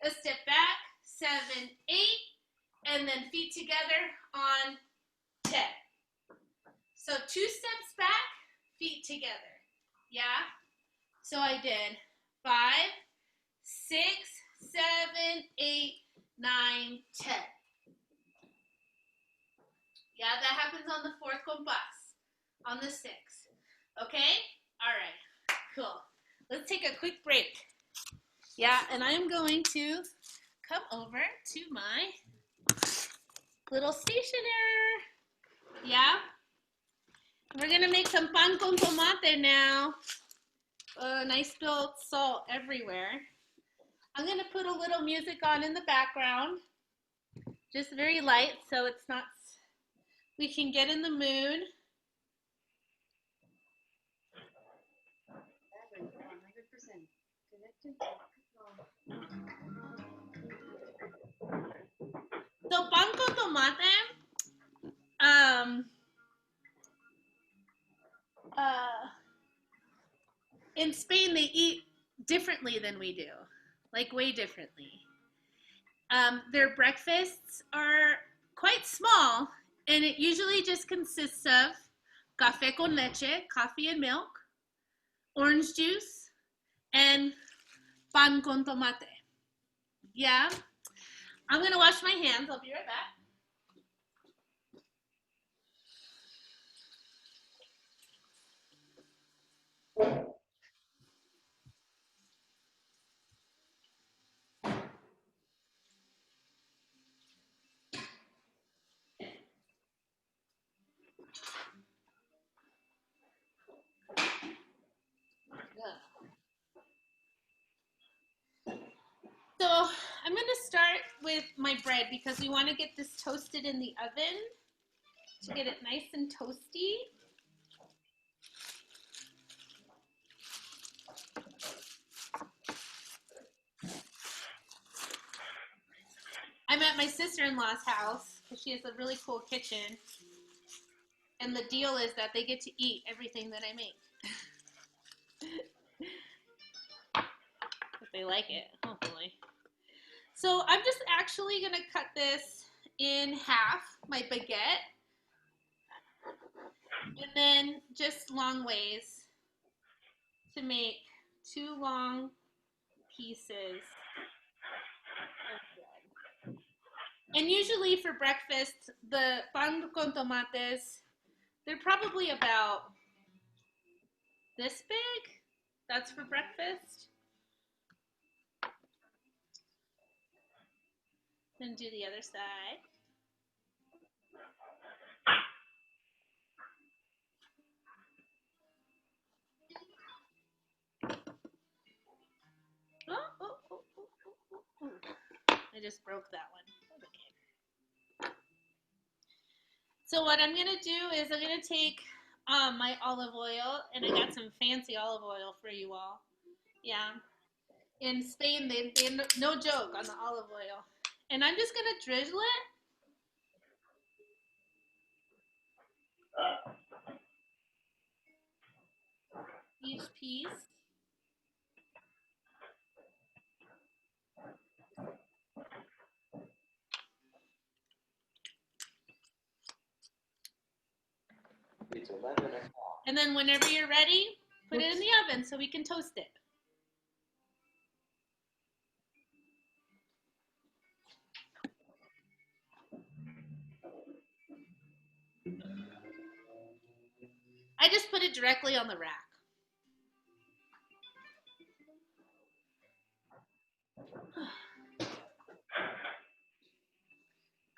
a step back, 7, 8, and then feet together on 10. So 2 steps back, feet together. Yeah? So I did 5, 6, 7, 8, 9, 10. Yeah, that happens on the 4th compás, on the 6th. Okay? All right, cool. Let's take a quick break. Yeah, and I'm going to come over to my little stationer. Yeah? We're going to make some pan con tomate now. Nice spilled salt everywhere. I'm going to put a little music on in the background. Just very light so it's not, we can get in the mood. So pan con tomate, in Spain they eat differently than we do, like way differently. Their breakfasts are quite small, and it usually just consists of café con leche, coffee and milk, orange juice, and pan con tomate. Yeah? I'm going to wash my hands. I'll be right back. So I'm going to start with my bread because we want to get this toasted in the oven to get it nice and toasty. I'm at my sister-in-law's house because she has a really cool kitchen. And the deal is that they get to eat everything that I make. If they like it, hopefully. So I'm just actually going to cut this in half, my baguette. And then just long ways to make 2 long pieces of bread. And usually for breakfast, the pan con tomates, they're probably about this big. That's for breakfast. Then do the other side. Oh. I just broke that one. That's okay. So what I'm going to do is I'm going to take my olive oil, and I got some fancy olive oil for you all. Yeah. In Spain, they no joke on the olive oil. And I'm just going to drizzle it. Each piece. And then whenever you're ready, put it in the oven so we can toast it. I just put it directly on the rack.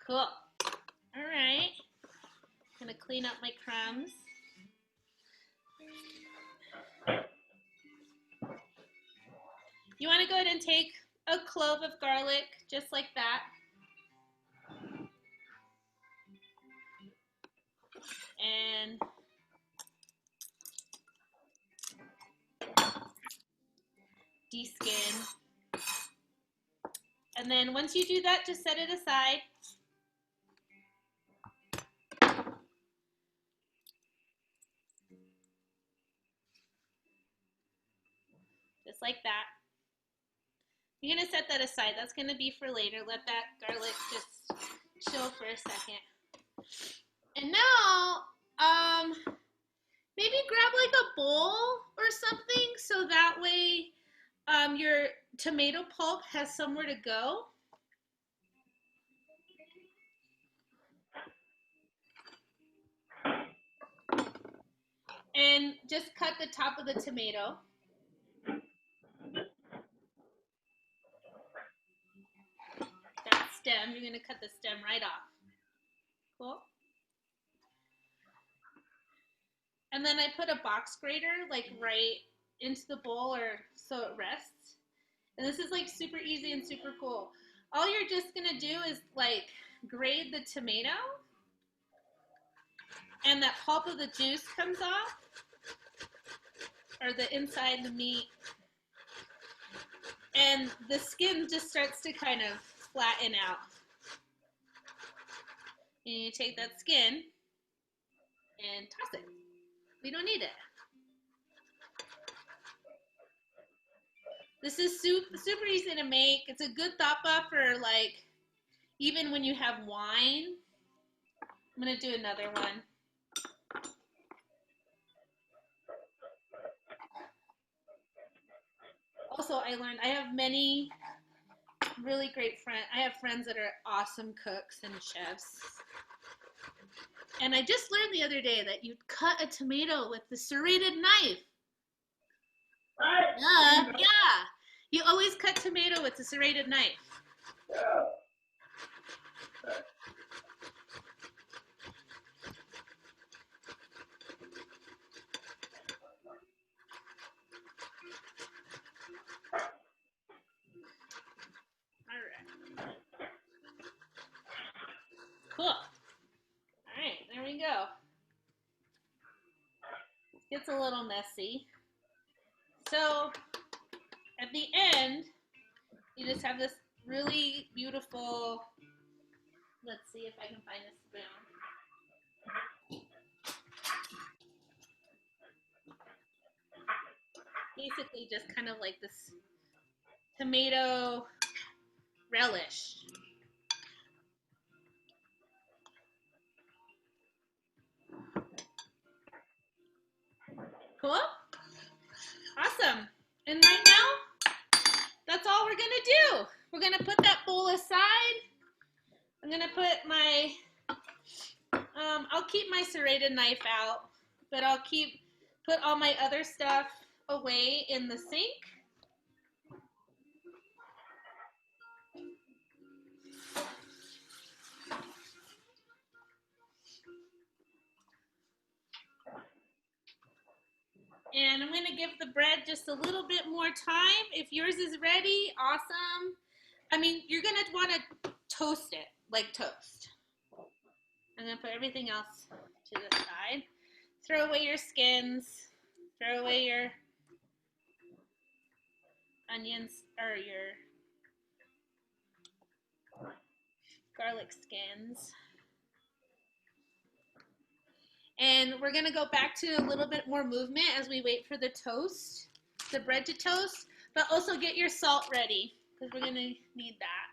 Cool. All right. I'm going to clean up my crumbs. You want to go ahead and take a clove of garlic, just like that. And de-skin. And then once you do that, just set it aside. Just like that. You're going to set that aside. That's going to be for later. Let that garlic just chill for a second. And now, maybe grab like a bowl or something so that way your tomato pulp has somewhere to go. And just cut the top of the tomato. going to cut the stem right off. Cool. And then I put a box grater like right into the bowl or so it rests. And this is like super easy and super cool. All you're just going to do is like grate the tomato, and that pulp of the juice comes off, or the inside, the meat, and the skin just starts to kind of flatten out. And you take that skin and toss it. We don't need it. This is super easy to make. It's a good tapa for like, even when you have wine. I'm gonna do another one. Also, I learned I have many really great friends. I have friends that are awesome cooks and chefs. And I just learned the other day that you cut a tomato with the serrated knife. Yeah. You always cut tomato with the serrated knife. Cool. All right, there we go. Gets a little messy. So at the end, you just have this really beautiful, let's see if I can find a spoon. Basically just kind of like this tomato relish. Cool? Awesome. And right now, that's all we're gonna do. We're gonna put that bowl aside. I'm gonna put my, I'll keep my serrated knife out, but I'll put all my other stuff away in the sink. And I'm going to give the bread just a little bit more time. If yours is ready, awesome. I mean, you're going to want to toast it, like toast. I'm going to put everything else to the side. Throw away your skins. Throw away your onions or your garlic skins. And we're gonna go back to a little bit more movement as we wait for the toast, the bread to toast, but also get your salt ready because we're gonna need that.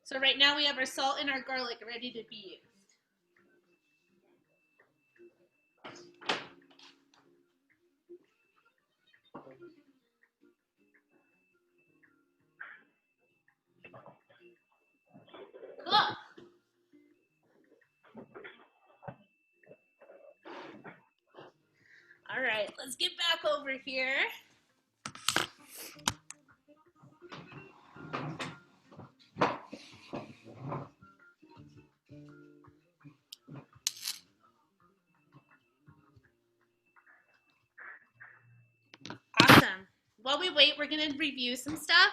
So right now we have our salt and our garlic ready to be used. Cool. All right, let's get back over here. Awesome. While we wait, we're gonna review some stuff.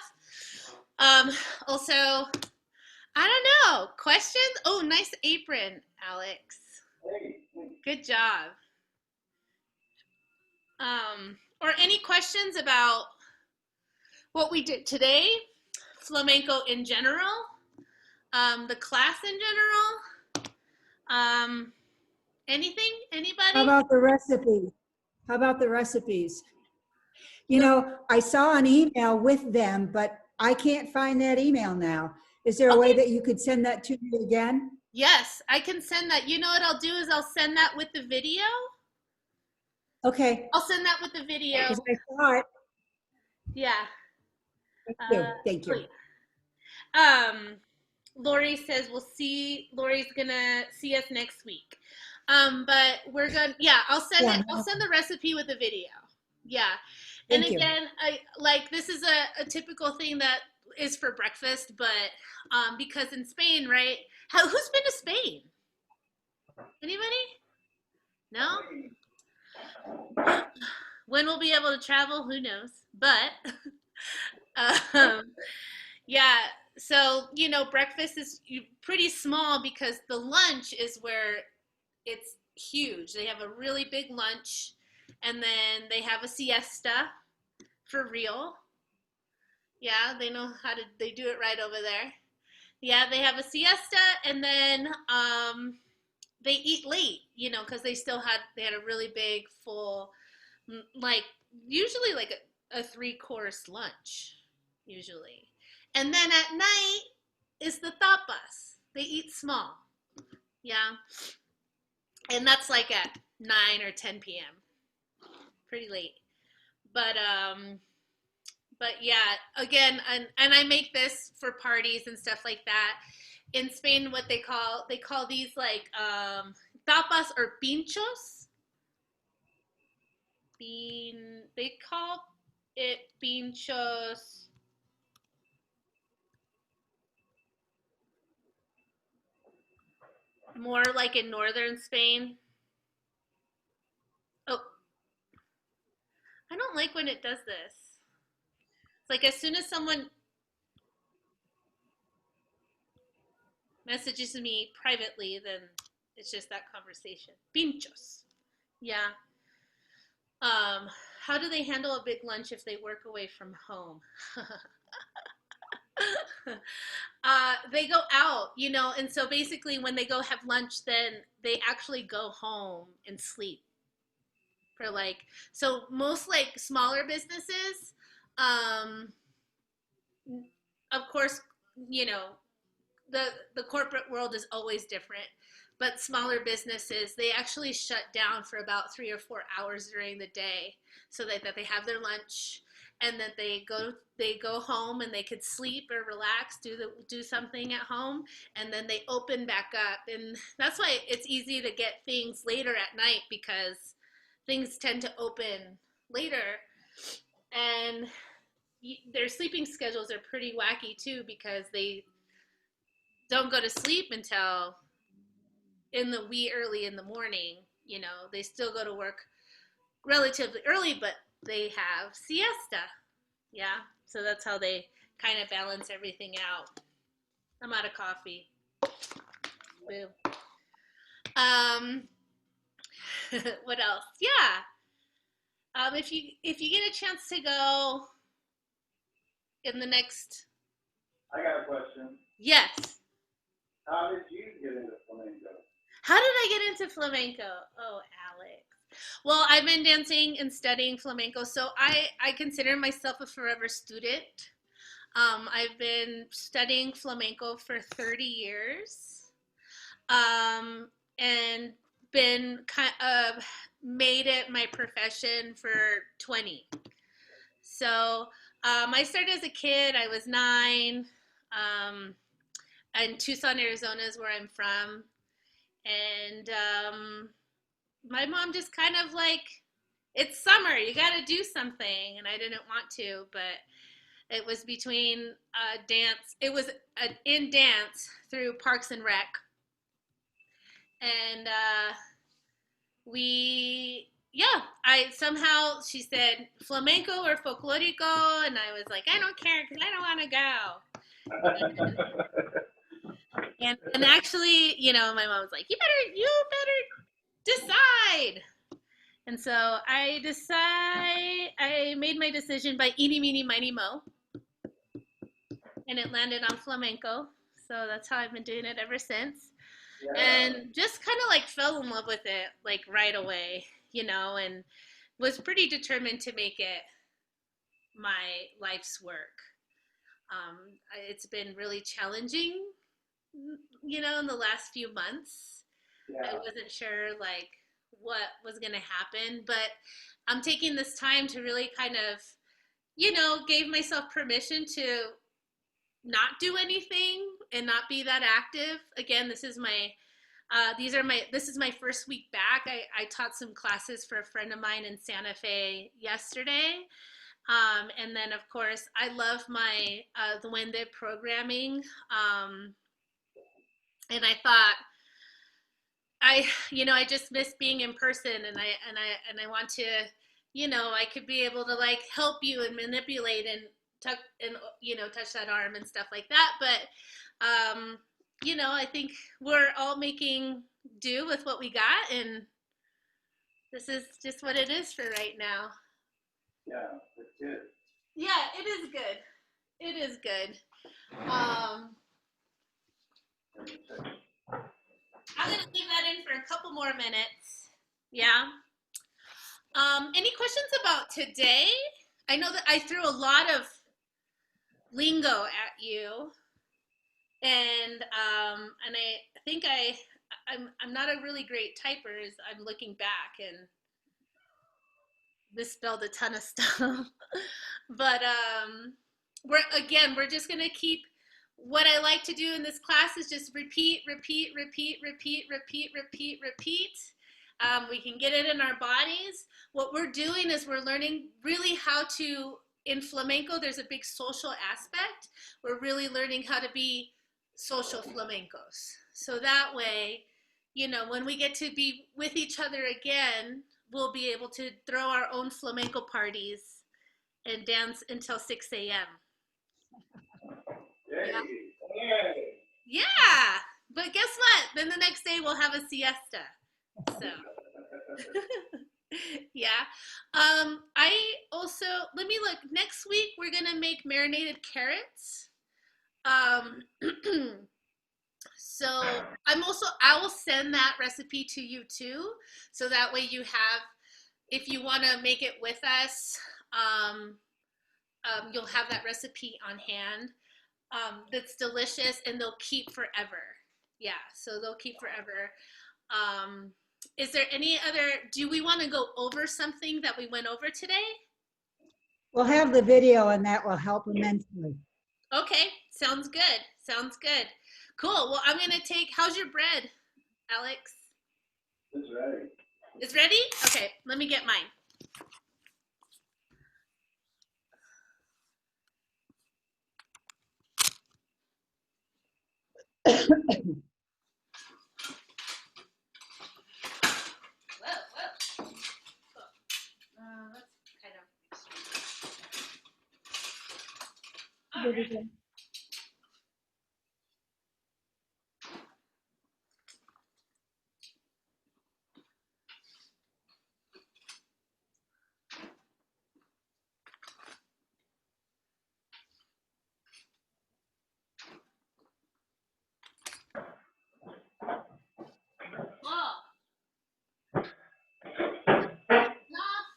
Also, I don't know, questions? Oh, nice apron, Alex. Good job. Or any questions about what we did today, flamenco in general, the class in general, anything, anybody? How about the recipe? How about the recipes? You know, I saw an email with them, but I can't find that email now. Is there a way that you could send that to me again? Yes, I can send that. You know what I'll do is I'll send that with the video. Okay. I'll send that with the video. Because I saw it. Yeah. Thank you. Thank you. Lori says Lori's gonna see us next week. But we're gonna, yeah, I'll send the recipe with the video. Yeah. And Thank you. again, this is a typical thing that is for breakfast, but because in Spain, right? Who's been to Spain? Anybody? No? When we'll be able to travel, who knows? But um, yeah, so breakfast is pretty small because the lunch is where it's huge. They have a really big lunch, and then they have a siesta for real. Yeah, they know they do it right over there. Yeah, they have a siesta, and then they eat late, because they had a really big, full, like, usually like a 3-course lunch, usually. And then at night is the tapas. They eat small. Yeah. And that's like at 9 or 10 p.m. Pretty late. But yeah, again, and I make this for parties and stuff like that. In Spain, what they call these like tapas or pinchos. They call it pinchos. More like in northern Spain. Oh, I don't like when it does this. It's like as soon as someone messages me privately, then it's just that conversation. Pinchos. Yeah. How do they handle a big lunch if they work away from home? They go out, and so basically when they go have lunch, then they actually go home and sleep for so most smaller businesses, of course, the corporate world is always different, but smaller businesses, they actually shut down for about 3 or 4 hours during the day so that they have their lunch, and then they go home and they could sleep or relax, do something at home, and then they open back up. And that's why it's easy to get things later at night, because things tend to open later, and their sleeping schedules are pretty wacky too, because they don't go to sleep until in the wee early in the morning. They still go to work relatively early, but they have siesta. Yeah, so that's how they kind of balance everything out. I'm out of coffee. Boo. What else? Yeah. If you get a chance to go in the next. I got a question. Yes. How did you get into flamenco? How did I get into flamenco? Oh, Alex. Well, I've been dancing and studying flamenco, so I consider myself a forever student. I've been studying flamenco for 30 years, and been made it my profession for 20. So I started as a kid. I was 9. And Tucson, Arizona is where I'm from. And my mom just kind of it's summer, you got to do something. And I didn't want to, but it was between dance. It was in dance through Parks and Rec. And she said flamenco or folklorico. And I was like, I don't care, because I don't want to go. And actually, my mom was like, you better decide. And so I made my decision by eeny, meeny, miny, mo. And it landed on flamenco. So that's how I've been doing it ever since. Yeah. And just kind of fell in love with it right away, and was pretty determined to make it my life's work. It's been really challenging, in the last few months. Yeah. I wasn't sure what was going to happen, but I'm taking this time to really kind of, gave myself permission to not do anything and not be that active. Again, this is my first week back. I taught some classes for a friend of mine in Santa Fe yesterday. And then, of course, I love my Duende programming. And I thought, I just miss being in person, and I want to, I could be able to like help you and manipulate and tuck and touch that arm and stuff like that. But I think we're all making do with what we got, and this is just what it is for right now. Yeah, it's good. Yeah, it is good. It is good. I'm gonna leave that in for a couple more minutes. Yeah. Any questions about today? I know that I threw a lot of lingo at you, and I think I'm not a really great typer as I'm looking back and misspelled a ton of stuff. But we're just gonna keep. What I like to do in this class is just repeat. We can get it in our bodies. What we're doing is we're learning really how to, in flamenco, there's a big social aspect. We're really learning how to be social flamencos. So that way, when we get to be with each other again, we'll be able to throw our own flamenco parties and dance until 6 a.m. Yeah. Yeah. But guess what? Then the next day we'll have a siesta. So yeah. I also, let me look. Next week we're gonna make marinated carrots. So I will send that recipe to you too, so that way you have, if you want to make it with us, you'll have that recipe on hand. That's delicious, and they'll keep forever. Yeah, so they'll keep forever. Is there any other, do we want to go over something that we went over today? We'll have the video and that will help immensely. Okay, sounds good. Sounds good. Cool. Well, I'm going to take, how's your bread, Alex? It's ready. It's ready? Okay, let me get mine. Whoa. Cool. That's kind of extreme. All right.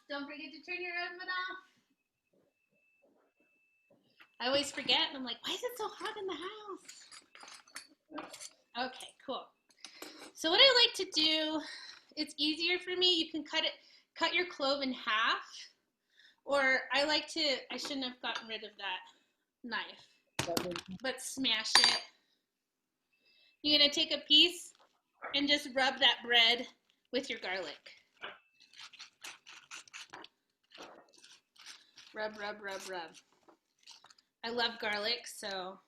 Don't forget to turn your oven off. I always forget, and I'm like, why is it so hot in the house? Okay, cool. So what I like to do, it's easier for me. You can cut your clove in half, or I shouldn't have gotten rid of that knife, but smash it. You're gonna take a piece and just rub that bread with your garlic. Rub. I love garlic, so.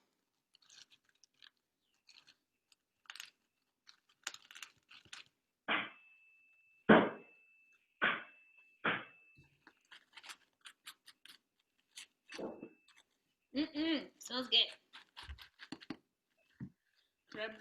Smells good. Rub.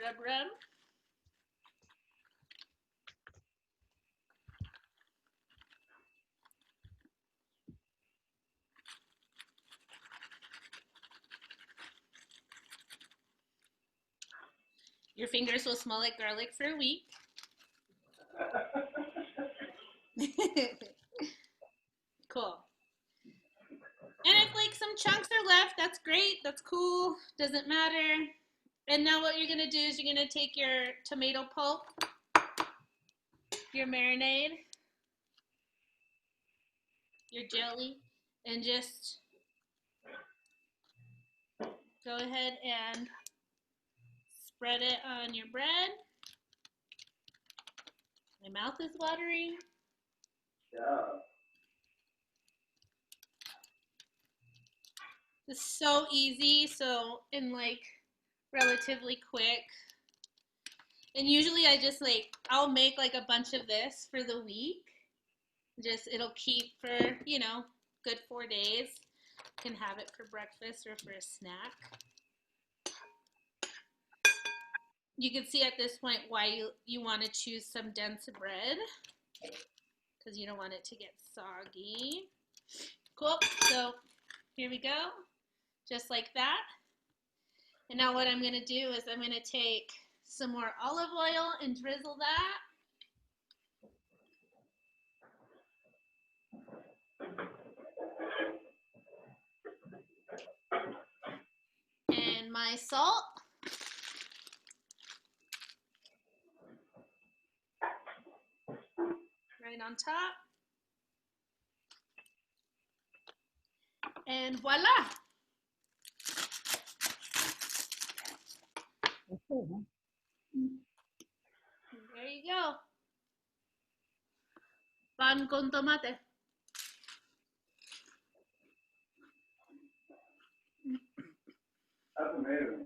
Your fingers will smell like garlic for a week. Cool. And if like some chunks are left, that's great. That's cool. Doesn't matter. And now what you're going to do is you're going to take your tomato pulp, your marinade, your jelly, and just go ahead and spread it on your bread. My mouth is watering. Yeah. It's so easy, so and like relatively quick. And usually I just like I'll make like a bunch of this for the week. Just it'll keep for, good 4 days. You can have it for breakfast or for a snack. You can see at this point why you want to choose some dense bread, because you don't want it to get soggy. Cool. So here we go. Just like that. And now what I'm going to do is I'm going to take some more olive oil and drizzle that. And my salt. Right on top. And voila. There you go. Pan con tomate. That's amazing.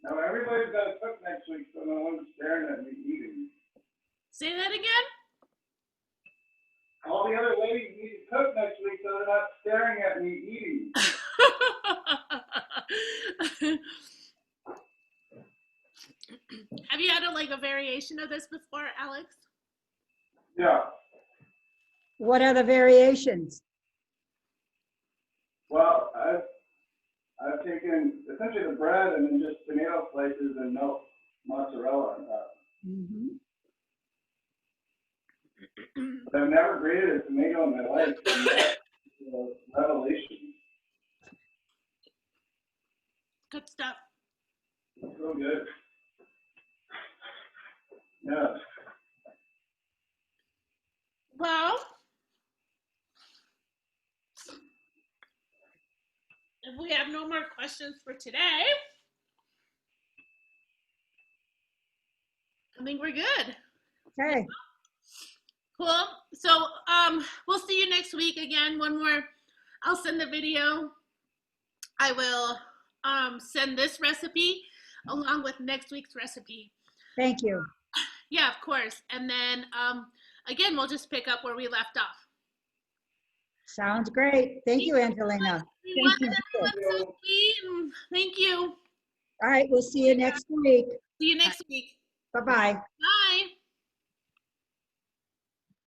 Now everybody's got to cook next week, so no one's staring at me eating. Say that again? All the other ladies need to cook next week, so they're not staring at me eating. Have you had a variation of this before, Alex? Yeah. What are the variations? Well, I've taken essentially the bread and then just tomato slices and milk mozzarella on top. Mm-hmm. But I've never grated a tomato in my life. And that's a revelation. Good stuff. It's so good. Yeah. Well, if we have no more questions for today, I think we're good. Okay. Cool. So we'll see you next week again. One more. I'll send the video. I will send this recipe along with next week's recipe. Thank you. Yeah, of course. And then again, we'll just pick up where we left off. Sounds great. Thank you, Angelina. Thank you. Everyone's so sweet. Thank you. All right, we'll see you next week. See you next week. Bye-bye. Bye.